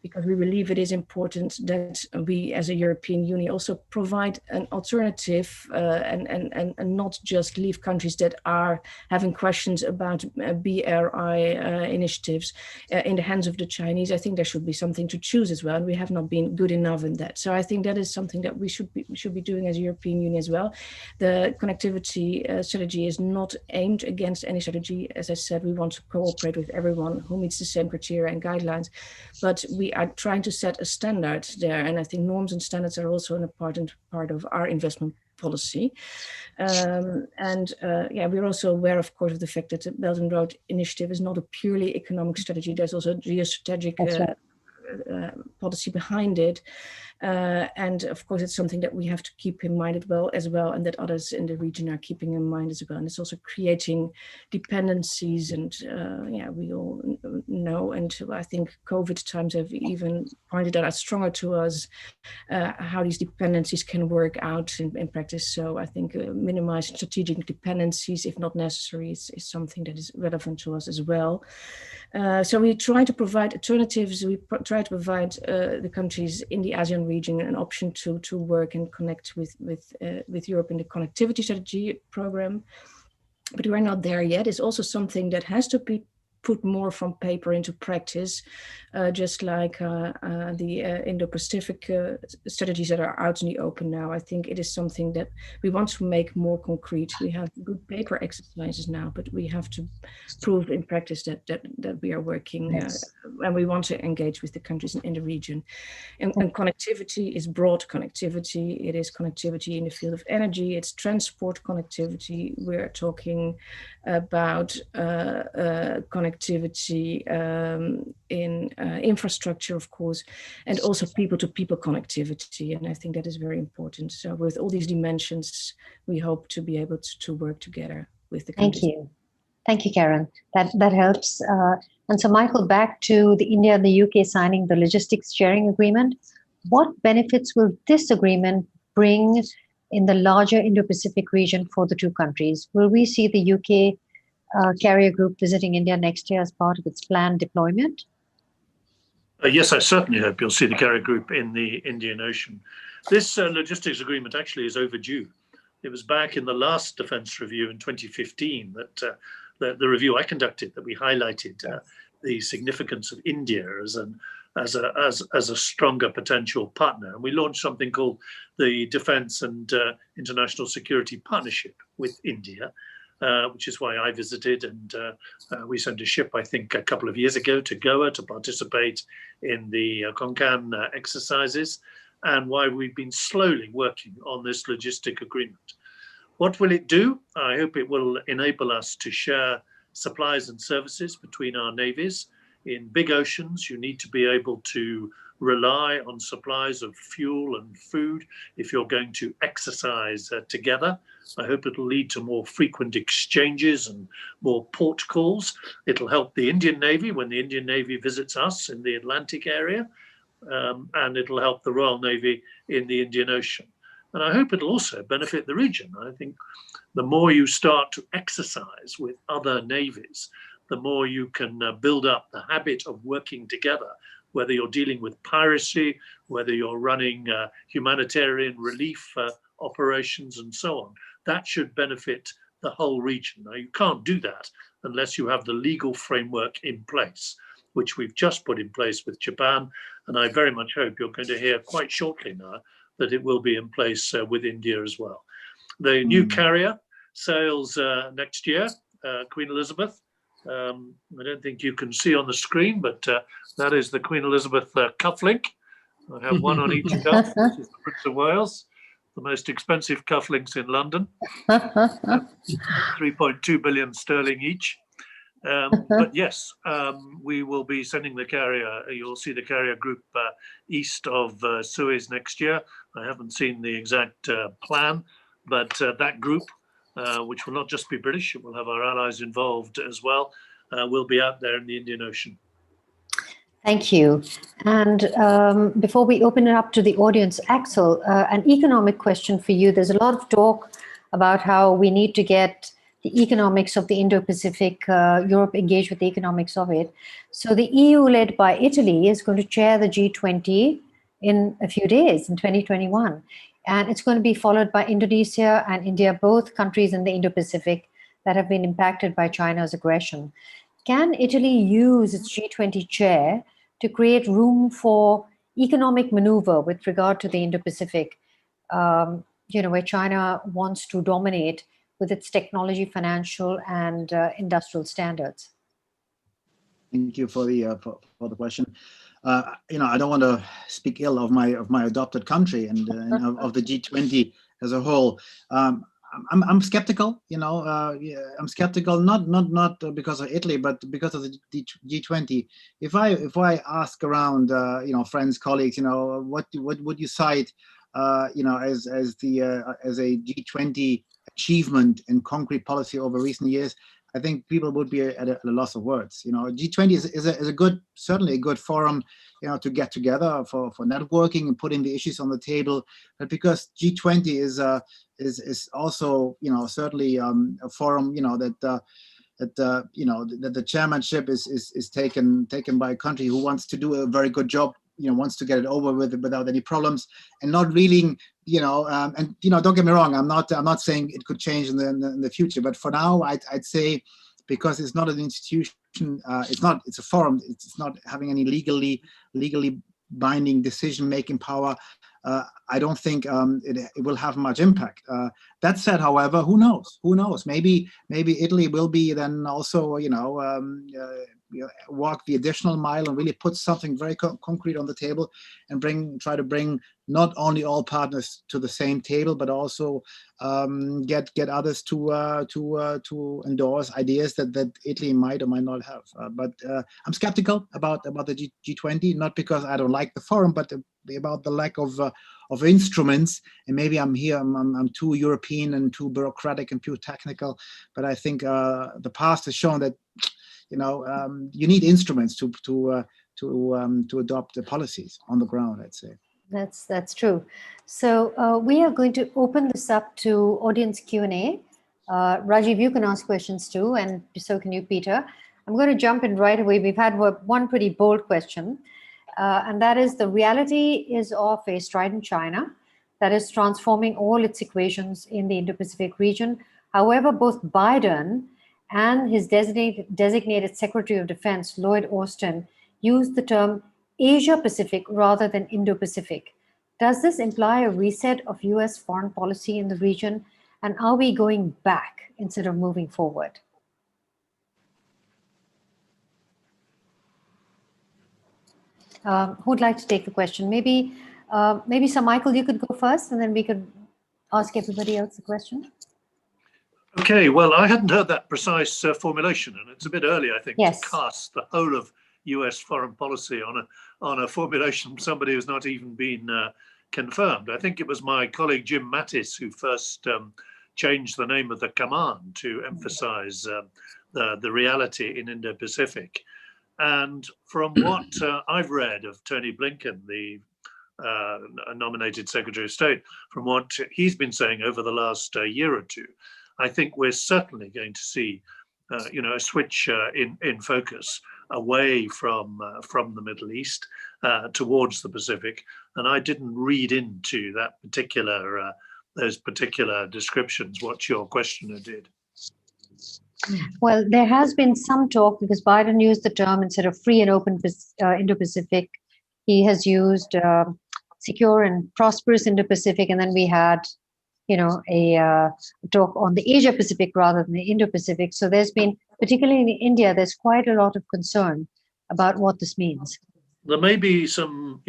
because we believe it is important that we as a European Union also provide an alternative and not just leave countries that are having questions about BRI initiatives in the hands of the Chinese. I think there should be something to choose as well, and we have not been good enough in that. So I think that is something that we should be doing as a European Union as well. The connectivity strategy is not aimed against any strategy. As I said, we want to cooperate with everyone who meets the same criteria and guidelines, but we are trying to set a standard there, and I think norms and standards are also an important part of our investment policy. We're also aware, of course, of the fact that the Belt and Road Initiative is not a purely economic strategy. There's also geostrategic policy behind it. And of course, it's something that we have to keep in mind as well, and that others in the region are keeping in mind as well. And it's also creating dependencies, and we all know, and I think COVID times have even pointed out stronger to us how these dependencies can work out in practice. So I think minimizing strategic dependencies, if not necessary, is something that is relevant to us as well. So we try to provide alternatives. We try to provide the countries in the ASEAN region an option to work and connect with Europe in the connectivity strategy program. But we're not there yet. It's also something that has to be put more from paper into practice, just like the Indo-Pacific strategies that are out in the open now. I think it is something that we want to make more concrete. We have good paper exercises now, but we have to prove in practice that we are working, and we want to engage with the countries in the region. And connectivity is broad connectivity. It is connectivity in the field of energy. It's transport connectivity. We're talking about connectivity in infrastructure, of course, and also people-to-people connectivity. And I think that is very important. So with all these dimensions, we hope to be able to work together with the countries. Thank you, Karen. That helps. And so, Michael, back to the India and the UK signing the logistics sharing agreement. What benefits will this agreement bring in the larger Indo-Pacific region for the two countries? Will we see the UK carrier group visiting India next year as part of its planned deployment? Yes, I certainly hope you'll see the carrier group in the Indian Ocean. This logistics agreement actually is overdue. It was back in the last defence review in 2015 that the review I conducted that we highlighted the significance of India as a stronger potential partner. And we launched something called the Defence and International Security Partnership with India, which is why I visited, and we sent a ship, I think, a couple of years ago to Goa to participate in the Konkan exercises, and why we've been slowly working on this logistic agreement. What will it do? I hope it will enable us to share supplies and services between our navies. In big oceans, you need to be able to rely on supplies of fuel and food if you're going to exercise together. I hope it'll lead to more frequent exchanges and more port calls. It'll help the Indian Navy when the Indian Navy visits us in the Atlantic area, and it'll help the Royal Navy in the Indian Ocean. And I hope it'll also benefit the region. I think the more you start to exercise with other navies, the more you can build up the habit of working together, whether you're dealing with piracy, whether you're running humanitarian relief operations and so on. That should benefit the whole region. Now, you can't do that unless you have the legal framework in place, which we've just put in place with Japan. And I very much hope you're going to hear quite shortly now that it will be in place with India as well. The new carrier sails next year, Queen Elizabeth. I don't think you can see on the screen, but that is the Queen Elizabeth cufflink. I have one on each cuff, which is the Prince of Wales, the most expensive cufflinks in London, 3.2 billion sterling each. But yes, we will be sending the carrier. You'll see the carrier group east of Suez next year. I haven't seen the exact plan, but that group, which will not just be British, it will have our allies involved as well, will be out there in the Indian Ocean. Thank you. And before we open it up to the audience, Axel, an economic question for you. There's a lot of talk about how we need to get the economics of the Indo-Pacific, Europe engaged with the economics of it. So the EU, led by Italy, is going to chair the G20 in a few days, in 2021. And it's going to be followed by Indonesia and India, both countries in the Indo-Pacific that have been impacted by China's aggression. Can Italy use its G20 chair to create room for economic maneuver with regard to the Indo-Pacific, where China wants to dominate with its technology, financial, and industrial standards? Thank you for the question. I don't want to speak ill of my adopted country and of the G20 as a whole. I'm skeptical. Yeah, I'm skeptical not because of Italy, but because of the G20. If I ask around, friends, colleagues, what would you cite, as a G20 achievement in concrete policy over recent years? I think people would be at a loss of words. G20 is a good, certainly a good forum, to get together for networking and putting the issues on the table. But because G20 is also, certainly a forum, that the chairmanship is taken by a country who wants to do a very good job, wants to get it over with without any problems, and not really, don't get me wrong, I'm not saying it could change in the future, but for now, I'd say, because it's not an institution, it's a forum, it's not having any legally binding decision-making power. I don't think it will have much impact. That said, however, who knows? Maybe Italy will be then also, walk the additional mile and really put something very concrete on the table, and try to bring not only all partners to the same table, but also get others to endorse ideas that Italy might or might not have. But I'm skeptical about the G20, not because I don't like the forum, but about the lack of instruments. And maybe I'm too European and too bureaucratic and too technical. But I think the past has shown that you need instruments to adopt the policies on the ground, I'd say. That's true. So we are going to open this up to audience Q&A. Rajiv, you can ask questions too, and so can you, Peter. I'm going to jump in right away. We've had one pretty bold question, and that is: the reality is of a strident China that is transforming all its equations in the Indo-Pacific region. However, both Biden and his designated Secretary of Defense, Lloyd Austin, used the term Asia-Pacific rather than Indo-Pacific. Does this imply a reset of US foreign policy in the region? And are we going back instead of moving forward? Who'd like to take the question? Maybe Sir Michael, you could go first, and then we could ask everybody else the question. Okay, well, I hadn't heard that precise formulation, and it's a bit early, I think, yes, to cast the whole of US foreign policy on a formulation from somebody who's not even been confirmed. I think it was my colleague Jim Mattis who first changed the name of the command to emphasize the reality in Indo-Pacific. And from what I've read of Tony Blinken, the nominated Secretary of State, from what he's been saying over the last year or two, I think we're certainly going to see, a switch in focus away from the Middle East towards the Pacific. And I didn't read into that those particular descriptions what your questioner did. Well, there has been some talk, because Biden used the term, instead of free and open Indo-Pacific, he has used secure and prosperous Indo-Pacific, and then we had a talk on the Asia-Pacific rather than the Indo-Pacific. So there's been, particularly in India, there's quite a lot of concern about what this means. There may be some,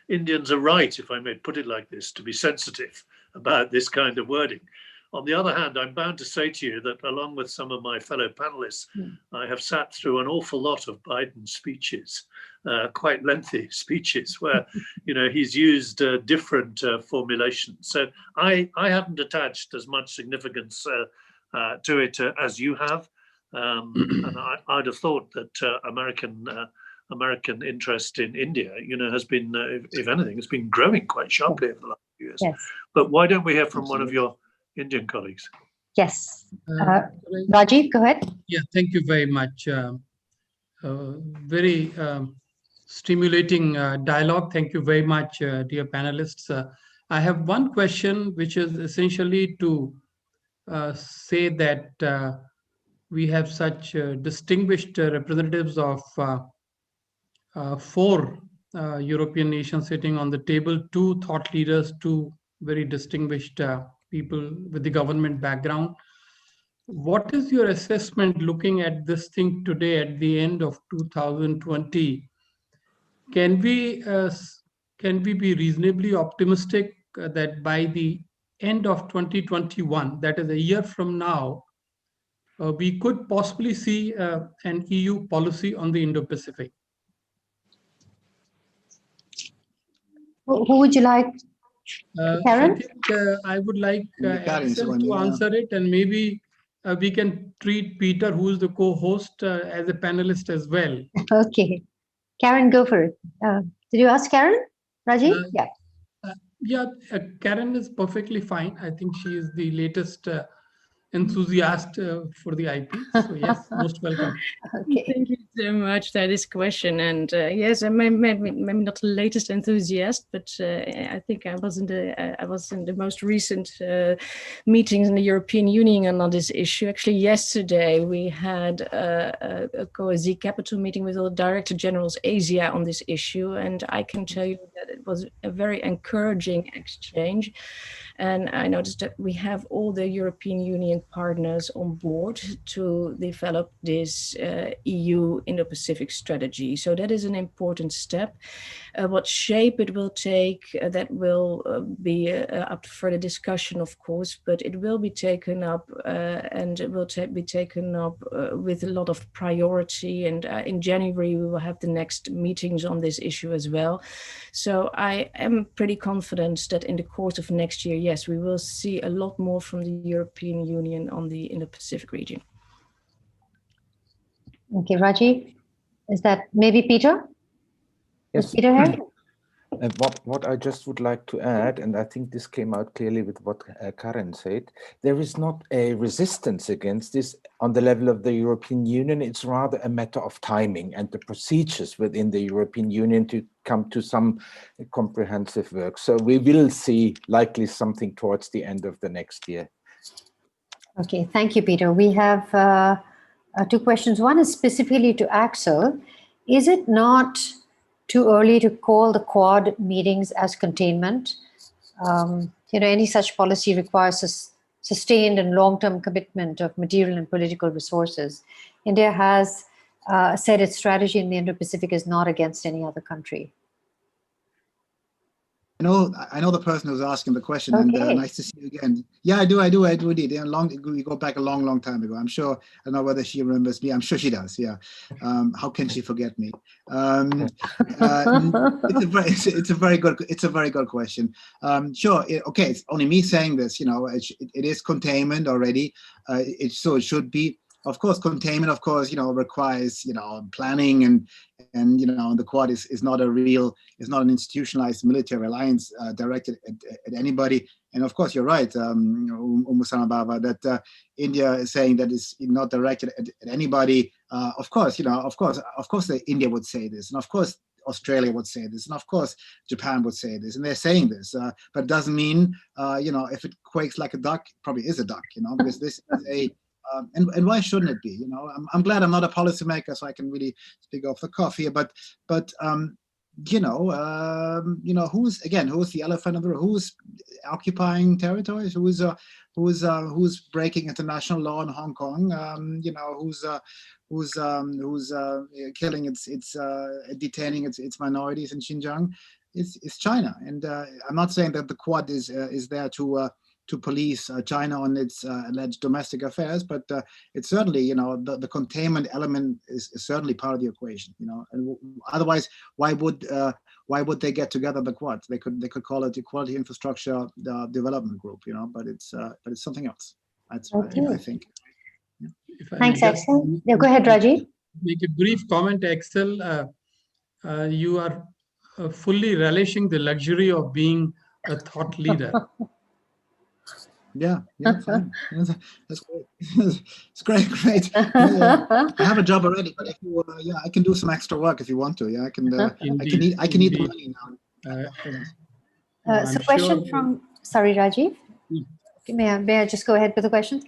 Indians are right, if I may put it like this, to be sensitive about this kind of wording. On the other hand, I'm bound to say to you that along with some of my fellow panelists, I have sat through an awful lot of Biden's speeches, quite lengthy speeches, where he's used different formulations. So I haven't attached as much significance to it as you have, and I'd have thought that American interest in India, has been, if anything, has been growing quite sharply over the last few years. Yes. But why don't we hear from one of your Indian colleagues? Yes. Rajiv, go ahead. Yeah, thank you very much. Very stimulating dialogue. Thank you very much, dear panelists. I have one question, which is essentially to say that we have such distinguished representatives of 4 European nations sitting on the table, 2 thought leaders, 2 very distinguished people with the government background. What is your assessment looking at this thing today at the end of 2020? Can we be reasonably optimistic that by the end of 2021, that is a year from now, we could possibly see an EU policy on the Indo-Pacific. Who would you like? Karen? I think I would like Karen is Axel one, to yeah. answer it, and maybe we can treat Peter, who is the co-host, as a panelist as well. Okay. Karen, go for it. Did you ask Karen? Rajiv? Yeah. Yeah, Karen is perfectly fine. I think she is the latest enthusiast for the IP. So yes, most welcome. Okay. Thank you so much for this question. And yes, I maybe not the latest enthusiast, but I think I was in the most recent meetings in the European Union on this issue. Actually, yesterday we had a KAS capital meeting with all the Director Generals Asia on this issue, and I can tell you that it was a very encouraging exchange. And I noticed that we have all the European Union partners on board to develop this EU Indo-Pacific strategy. So that is an important step. What shape it will take, that will be up for the discussion, of course, but it will be taken up and it will be taken up with a lot of priority. And in January, we will have the next meetings on this issue as well. So I am pretty confident that in the course of next year, yes, we will see a lot more from the European Union on the Indo-Pacific region. Okay, Rajiv, is that maybe Peter? Yes. Is Peter here? And what I just would like to add, and I think this came out clearly with what Karen said, there is not a resistance against this on the level of the European Union. It's rather a matter of timing and the procedures within the European Union to come to some comprehensive work. So we will see likely something towards the end of the next year. Okay, thank you, Peter. We have two questions. One is specifically to Axel. Is it not too early to call the Quad meetings as containment? Any such policy requires a sustained and long-term commitment of material and political resources. India has said its strategy in the Indo-Pacific is not against any other country. I know the person who's asking the question, Okay. and nice to see you again. Yeah, I do indeed. We go back a long time ago. I'm sure. I don't know whether she remembers me. I'm sure she does. Yeah. How can she forget me? It's a very good question. Sure. Okay. It's only me saying this. It is containment already. It should be. Of course, containment, requires, planning and the Quad is not an institutionalized military alliance directed at anybody. And of course, you're right, Baba, that India is saying that it's not directed at anybody. Of course, India would say this, and of course, Australia would say this, and of course, Japan would say this, and they're saying this. But it doesn't mean, if it quakes like a duck, it probably is a duck, because this is a and why shouldn't it be? I'm glad I'm not a policymaker, so I can really speak off the cuff here. But who's the elephant in the room? Who's occupying territories? Who's breaking international law in Hong Kong? Who's killing detaining its minorities in Xinjiang? It's China, and I'm not saying that the Quad is there to police China on its alleged domestic affairs, but it's certainly, the containment element is certainly part of the equation, and otherwise, why would they get together the Quad? They could call it the Quality Infrastructure Development Group, but it's something else. That's Okay. I think. Yeah. Thanks, Axel. Yeah, go ahead, Rajiv. Make a brief comment, Axel. You are fully relishing the luxury of being a thought leader. Yeah, fine. That's great. It's great. I have a job already, but if you, I can do some extra work if you want to. Yeah, I can. I can eat the money now. So, question from Rajiv. Okay, may I just go ahead with the questions?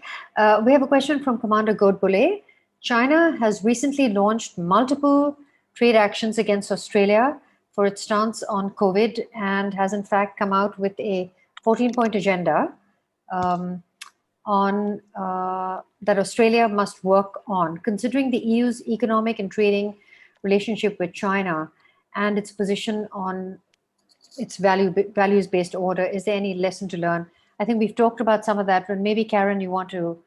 We have a question from Commander Godbole. China has recently launched multiple trade actions against Australia for its stance on COVID, and has in fact come out with a 14-point agenda on that Australia must work on, considering the EU's economic and trading relationship with China and its position on its values-based order. Is there any lesson to learn I think we've talked about some of that, but maybe Karen, you want to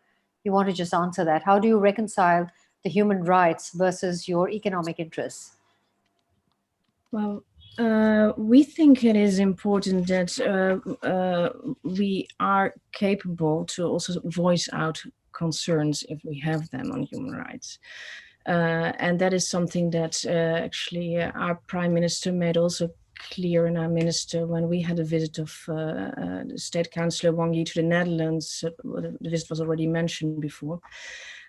just answer that. How do you reconcile the human rights versus your economic interests? Well, we think it is important that we are capable to also voice out concerns if we have them on human rights. And that is something that actually our Prime Minister made also clear in our minister when we had a visit of the State Councillor Wang Yi to the Netherlands. The visit was already mentioned before.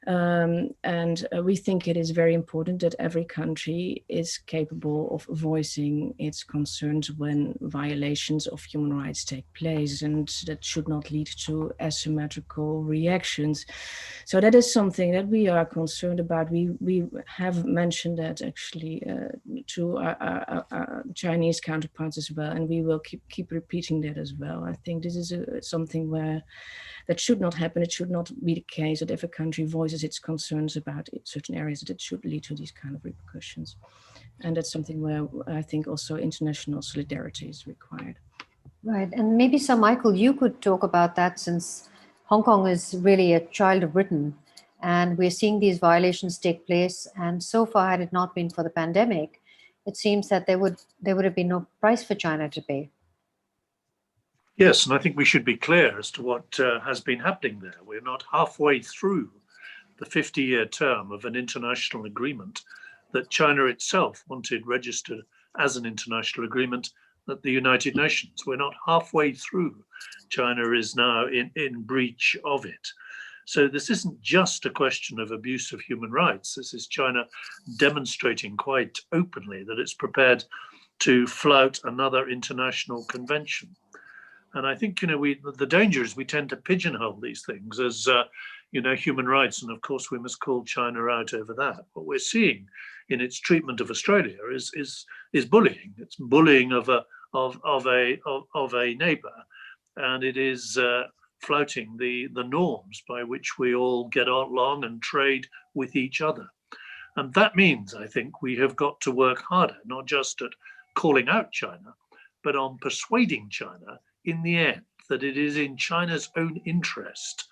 And we think it is very important that every country is capable of voicing its concerns when violations of human rights take place, and that should not lead to asymmetrical reactions. So that is something that we are concerned about. We have mentioned that actually to our Chinese counterparts as well, and we will keep repeating that as well. I think this is something where that should not happen. It should not be the case that if a country voices its concerns about certain areas, that it should lead to these kind of repercussions. And that's something where I think also international solidarity is required. Right, and maybe Sir Michael, you could talk about that, since Hong Kong is really a child of Britain, and we're seeing these violations take place. And so far, had it not been for the pandemic, it seems that there would have been no price for China to pay. Yes, and I think we should be clear as to what has been happening there. We're not halfway through the 50-year term of an international agreement that China itself wanted registered as an international agreement at the United Nations. We're not halfway through. China is now in breach of it. So this isn't just a question of abuse of human rights. This is China demonstrating quite openly that it's prepared to flout another international convention. And I think, the danger is we tend to pigeonhole these things as, human rights. And of course, we must call China out over that. What we're seeing in its treatment of Australia is bullying. It's bullying of a neighbour, and it is flouting the norms by which we all get along and trade with each other. And that means, I think, we have got to work harder, not just at calling out China, but on persuading China in the end that it is in China's own interest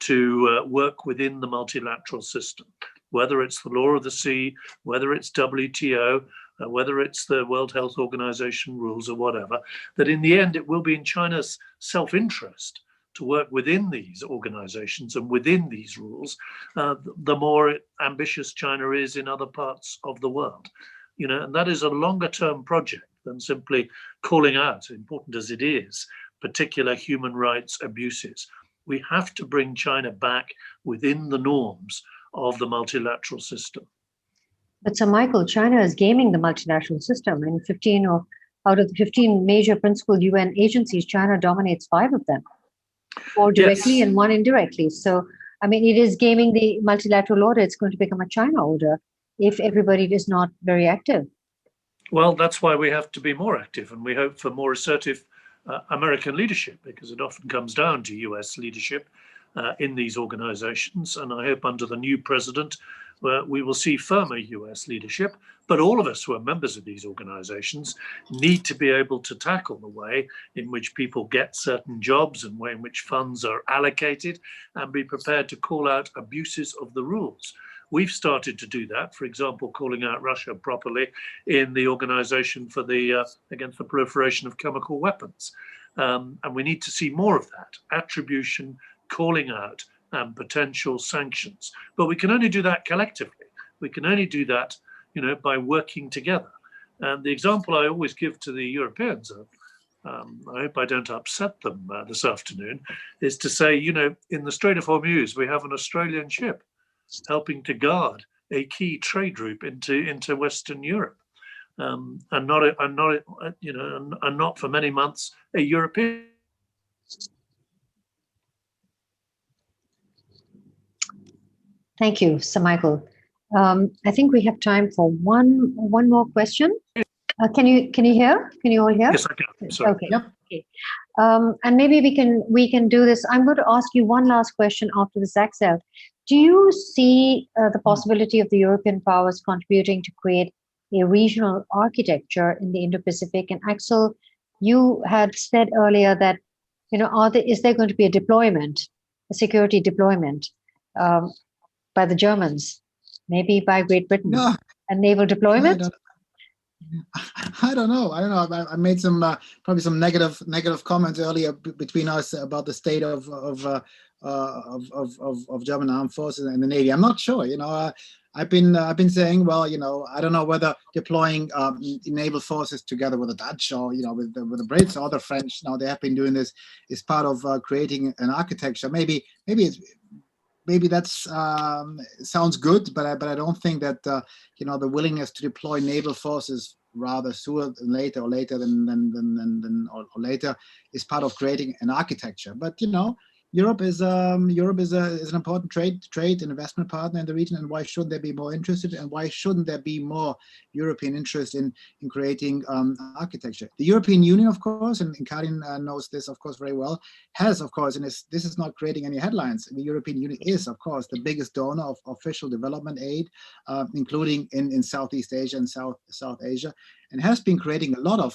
to work within the multilateral system, whether it's the law of the sea, whether it's WTO, whether it's the World Health Organization rules or whatever, that in the end it will be in China's self-interest to work within these organizations and within these rules, the more ambitious China is in other parts of the world. And that is a longer term project than simply calling out, important as it is, particular human rights abuses. We have to bring China back within the norms of the multilateral system. But Sir Michael, China is gaming the multilateral system. In 15 or out of the 15 major principal UN agencies, China dominates 5 of them, 4 directly and 1 indirectly. So, it is gaming the multilateral order. It's going to become a China order if everybody is not very active. Well, that's why we have to be more active, and we hope for more assertive American leadership, because it often comes down to US leadership in these organizations. And I hope under the new president, we will see firmer US leadership. But all of us who are members of these organizations need to be able to tackle the way in which people get certain jobs and way in which funds are allocated, and be prepared to call out abuses of the rules. We've started to do that, for example, calling out Russia properly in the Organization for the Against the Proliferation of Chemical Weapons. And we need to see more of that, attribution, calling out, and potential sanctions. But we can only do that collectively. We can only do that, by working together. And the example I always give to the Europeans, I hope I don't upset them this afternoon, is to say, in the Strait of Hormuz, we have an Australian ship helping to guard a key trade route into Western Europe, and not for many months a European. Thank you, Sir Michael. I think we have time for one more question. Can you hear? Can you all hear? Yes, I can. Sorry. Okay. Yep. Okay. And maybe we can do this. I'm going to ask you one last question after this, Axel. Do you see the possibility of the European powers contributing to create a regional architecture in the Indo-Pacific? And Axel, you had said earlier that is there going to be a deployment, a security deployment by the Germans, maybe by Great Britain, No, a naval deployment? I don't know. I made some probably some negative comments earlier between us about the state of German armed forces and the Navy. I'm not sure. I've been saying, well, I don't know whether deploying naval forces together with the Dutch or with the Brits or the French. Now they have been doing this is part of creating an architecture. Maybe that's sounds good, but I don't think that the willingness to deploy naval forces rather sooner than later or later than later is part of creating an architecture. But Europe is an important trade and investment partner in the region, and why shouldn't they be more interested? And why shouldn't there be more European interest in creating architecture? The European Union, of course, and Karin knows this, of course, very well, has, of course, and this is not creating any headlines. The European Union is, of course, the biggest donor of official development aid, including in Southeast Asia and South Asia, and has been creating a lot of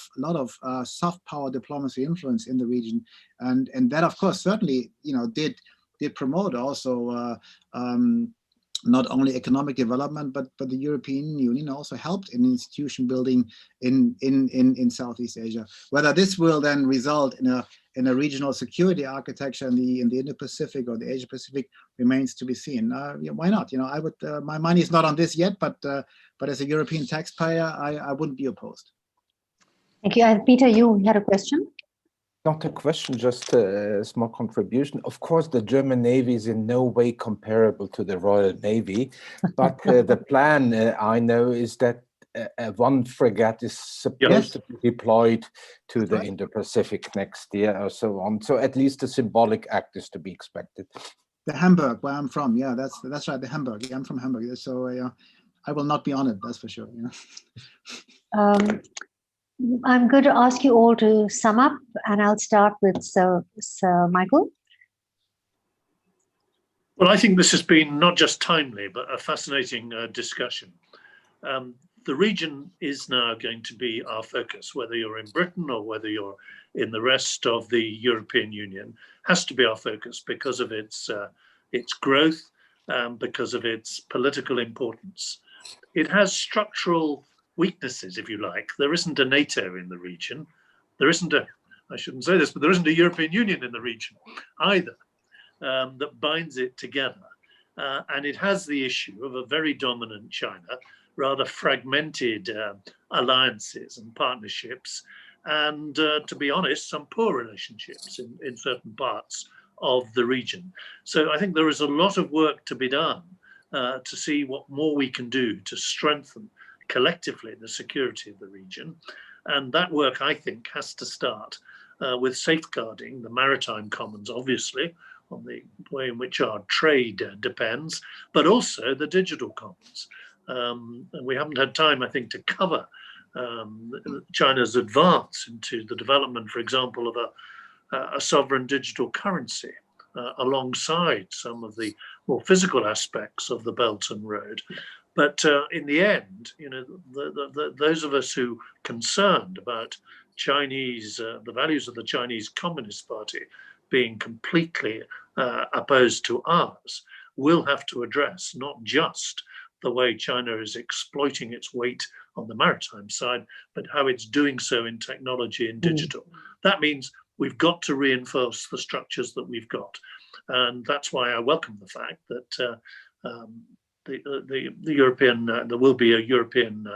soft power diplomacy influence in the region, and that, of course, certainly did promote also not only economic development, but the European Union also helped in institution building in Southeast Asia. Whether this will then result in a regional security architecture in the Indo-Pacific or the Asia-Pacific remains to be seen. Why not? I would. My money is not on this yet, but as a European taxpayer, I wouldn't be opposed. Thank you. And Peter, you had a question? Not a question, just a small contribution. Of course, the German Navy is in no way comparable to the Royal Navy, but the plan, I know, is that one frigate is supposed to be deployed to the Indo-Pacific next year or so on. So at least a symbolic act is to be expected. The Hamburg, where I'm from, that's right, the Hamburg. Yeah, I'm from Hamburg, so I will not be on it, that's for sure. I'm going to ask you all to sum up, and I'll start with Sir Michael. Well, I think this has been not just timely, but a fascinating discussion. The region is now going to be our focus, whether you're in Britain or whether you're in the rest of the European Union, has to be our focus because of its growth, because of its political importance. It has structural weaknesses, if you like. There isn't a NATO in the region. There isn't I shouldn't say this, but there isn't a European Union in the region either that binds it together. And it has the issue of a very dominant China, rather fragmented alliances and partnerships, and to be honest, some poor relationships in certain parts of the region. So I think there is a lot of work to be done to see what more we can do to strengthen collectively the security of the region. And that work, I think, has to start with safeguarding the maritime commons, obviously, on the way in which our trade depends, but also the digital commons. And we haven't had time, I think, to cover China's advance into the development, for example, of a sovereign digital currency alongside some of the more physical aspects of the Belt and Road. But in the end, those of us who are concerned about the values of the Chinese Communist Party being completely opposed to ours, will have to address not just the way China is exploiting its weight on the maritime side, but how it's doing so in technology and digital. That means we've got to reinforce the structures that we've got. And that's why I welcome the fact that there will be a European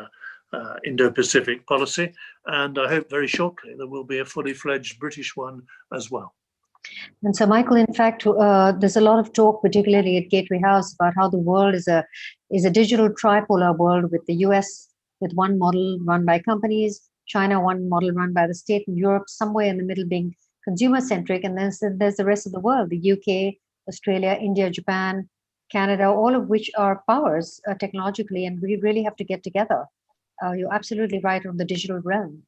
Indo-Pacific policy, and I hope very shortly there will be a fully fledged British one as well. And so, Michael, in fact, there's a lot of talk, particularly at Gateway House, about how the world is a digital tripolar world, with the US with one model run by companies, China one model run by the state, and Europe somewhere in the middle being consumer-centric, and then there's the rest of the world, the UK, Australia, India, Japan, Canada, all of which are powers technologically, and we really have to get together. You're absolutely right on the digital realm.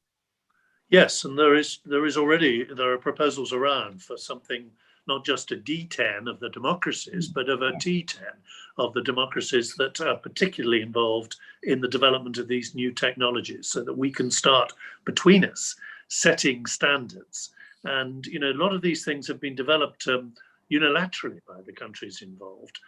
Yes, and there are proposals around for something, not just a D10 of the democracies, but of a T10 of the democracies that are particularly involved in the development of these new technologies, so that we can start between us setting standards And, you know, a lot of these things have been developed unilaterally by the countries involved.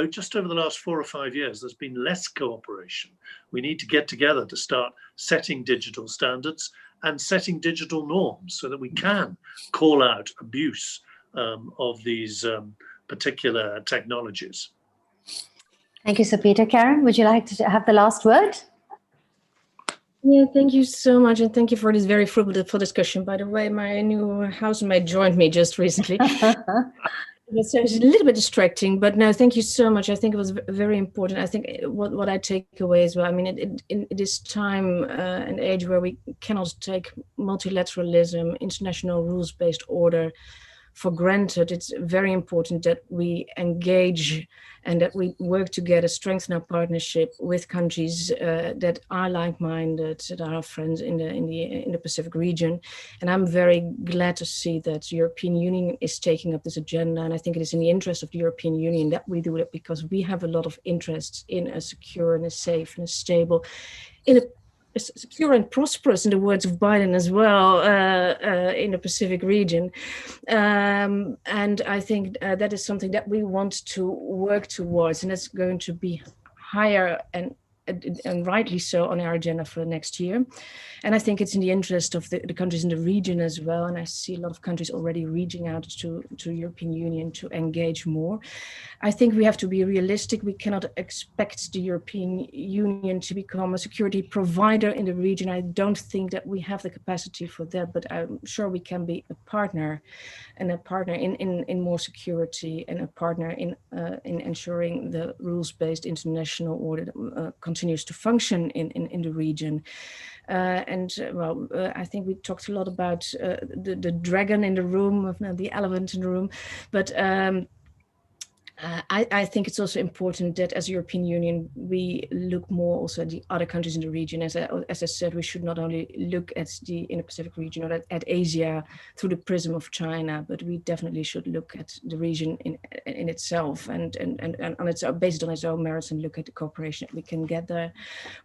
Just over the last 4 or 5 years, there's been less cooperation. We need to get together to start setting digital standards and setting digital norms so that we can call out abuse of these particular technologies. Thank you, Sir Peter. Karen, would you like to have the last word? Yeah, thank you so much, and thank you for this very fruitful discussion. By the way, my new housemate joined me just recently. So it's a little bit distracting, but no, thank you so much. I think it was very important. I think what I take away as well, I mean, it is time and age where we cannot take multilateralism, international rules-based order for granted. It's very important that we engage and that we work together, strengthen our partnership with countries that are like-minded, that are our friends in the Indo-Pacific region. And I'm very glad to see that the European Union is taking up this agenda. And I think it is in the interest of the European Union that we do it, because we have a lot of interests in a secure and a safe and a stable, in a secure and prosperous, in the words of Biden as well, in the Pacific region. And I think that is something that we want to work towards, and that's going to be higher and rightly so on our agenda for the next year. And I think it's in the interest of the countries in the region as well. And I see a lot of countries already reaching out to the European Union to engage more. I think we have to be realistic. We cannot expect the European Union to become a security provider in the region. I don't think that we have the capacity for that, but I'm sure we can be a partner, and a partner in more security, and a partner in ensuring the rules-based international order continues to function in the region. I think we talked a lot about the dragon in the room, the elephant in the room, but I think it's also important that as a European Union, we look more also at the other countries in the region. As I said, we should not only look at the Indo-Pacific region or at Asia through the prism of China, but we definitely should look at the region in itself and on its own, based on its own merits, and look at the cooperation that we can get there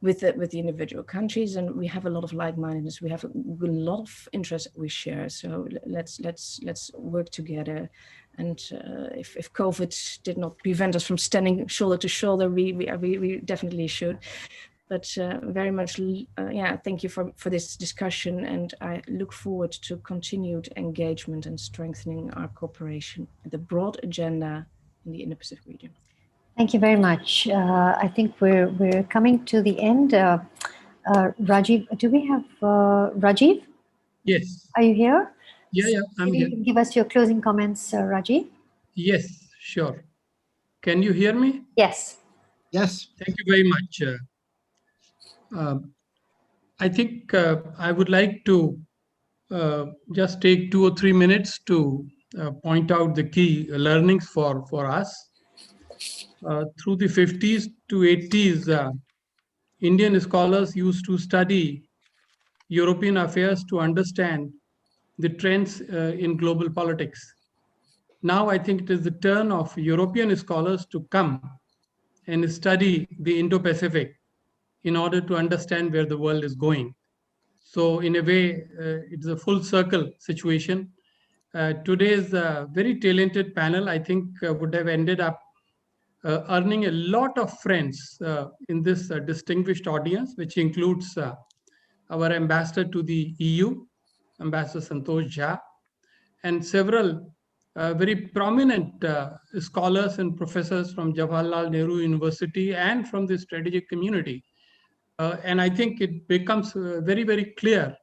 with the individual countries. And we have a lot of like-mindedness. We have a lot of interests we share. So let's work together. And if COVID did not prevent us from standing shoulder to shoulder, we definitely should. But very much, thank you for this discussion. And I look forward to continued engagement and strengthening our cooperation at the broad agenda in the Indo-Pacific region. Thank you very much. I think we're coming to the end. Rajiv, do we have Rajiv? Yes. Are you here? Yeah, I'm here. You can give us your closing comments, Rajiv. Yes, sure. Can you hear me? Yes. Yes. Thank you very much. I think I would like to just take 2 or 3 minutes to point out the key learnings for us. Through the 50s to 80s, Indian scholars used to study European affairs to understand the trends in global politics. Now I think it is the turn of European scholars to come and study the Indo-Pacific in order to understand where the world is going. So in a way, it's a full circle situation. Today's very talented panel, I think, would have ended up earning a lot of friends in this distinguished audience, which includes our ambassador to the EU, Ambassador Santosh Jha, and several very prominent scholars and professors from Jawaharlal Nehru University and from the strategic community. And I think it becomes very, very clear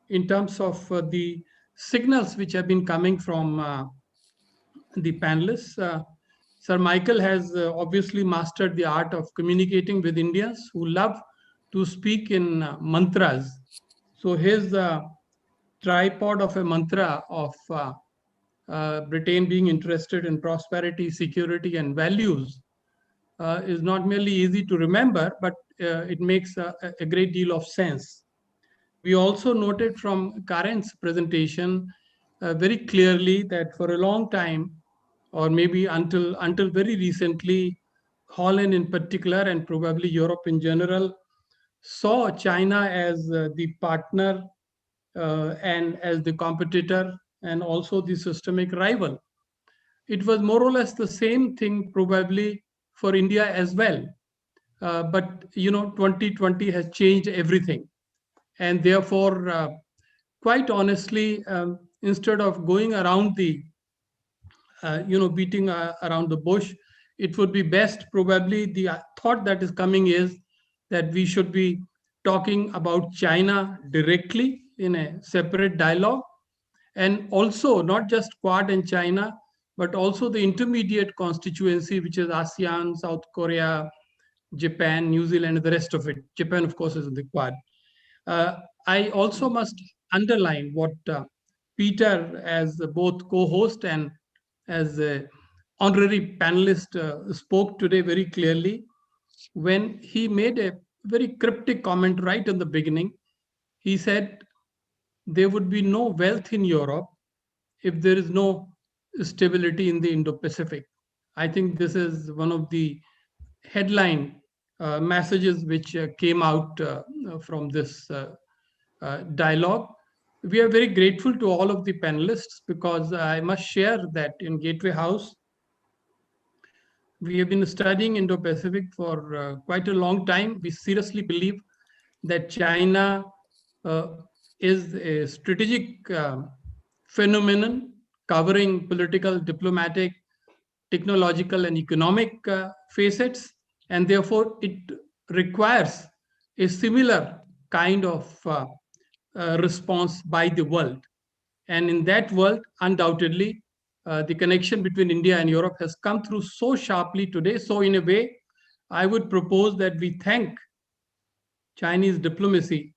in terms of the signals which have been coming from the panelists. Sir Michael has obviously mastered the art of communicating with Indians who love to speak in mantras. So his tripod of a mantra of Britain being interested in prosperity, security, and values is not merely easy to remember, but it makes a great deal of sense. We also noted from Karen's presentation very clearly that for a long time, or maybe until very recently, Holland in particular, and probably Europe in general, saw China as the partner and as the competitor and also the systemic rival. It was more or less the same thing probably for India as well. But 2020 has changed everything. And therefore, quite honestly, instead of going around the, beating around the bush, it would be best, probably the thought that is coming is that we should be talking about China directly in a separate dialogue, and also not just Quad and China, but also the intermediate constituency, which is ASEAN, South Korea, Japan, New Zealand, and the rest of it. Japan, of course, is in the Quad. I also must underline what Peter, as both co-host and as an honorary panelist, spoke today very clearly when he made a very cryptic comment right in the beginning. He said there would be no wealth in Europe if there is no stability in the Indo-Pacific. I think this is one of the headline messages which came out from this dialogue. We are very grateful to all of the panelists, because I must share that in Gateway House, we have been studying Indo-Pacific for quite a long time. We seriously believe that China is a strategic phenomenon covering political, diplomatic, technological, and economic facets, and therefore it requires a similar kind of response by the world. And in that world, undoubtedly, the connection between India and Europe has come through so sharply today. So in a way, I would propose that we thank Chinese diplomacy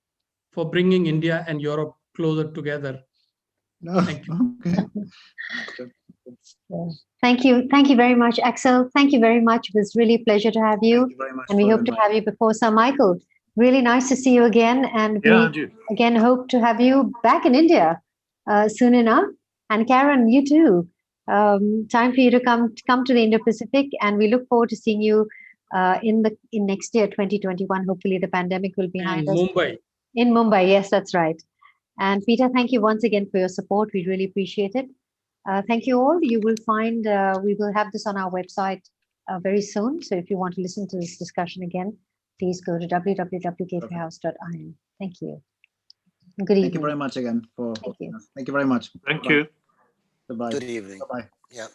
for bringing India and Europe closer together. No. Thank you. Okay. Thank you. Thank you very much, Axel. Thank you very much. It was really a pleasure to have you. Thank you very much. And we for hope to inviting have you before. Sir Michael, really nice to see you again. And Yeah, we Andrew. again hope to have you back in India soon enough. And Karen, you too. Time for you to come to the Indo-Pacific, and we look forward to seeing you in next year, 2021. Hopefully the pandemic will be behind us. Mumbai. In Mumbai, yes, that's right. And Peter, thank you once again for your support. We really appreciate it. Thank you all. You will find, we will have this on our website very soon. So if you want to listen to this discussion again, please go to www.gatewayhouse.in. Thank you. Good evening. Thank you very much again. Thank you. Thank you very much. Thank Bye-bye. you. Goodbye. Good evening. Bye-bye. Yeah.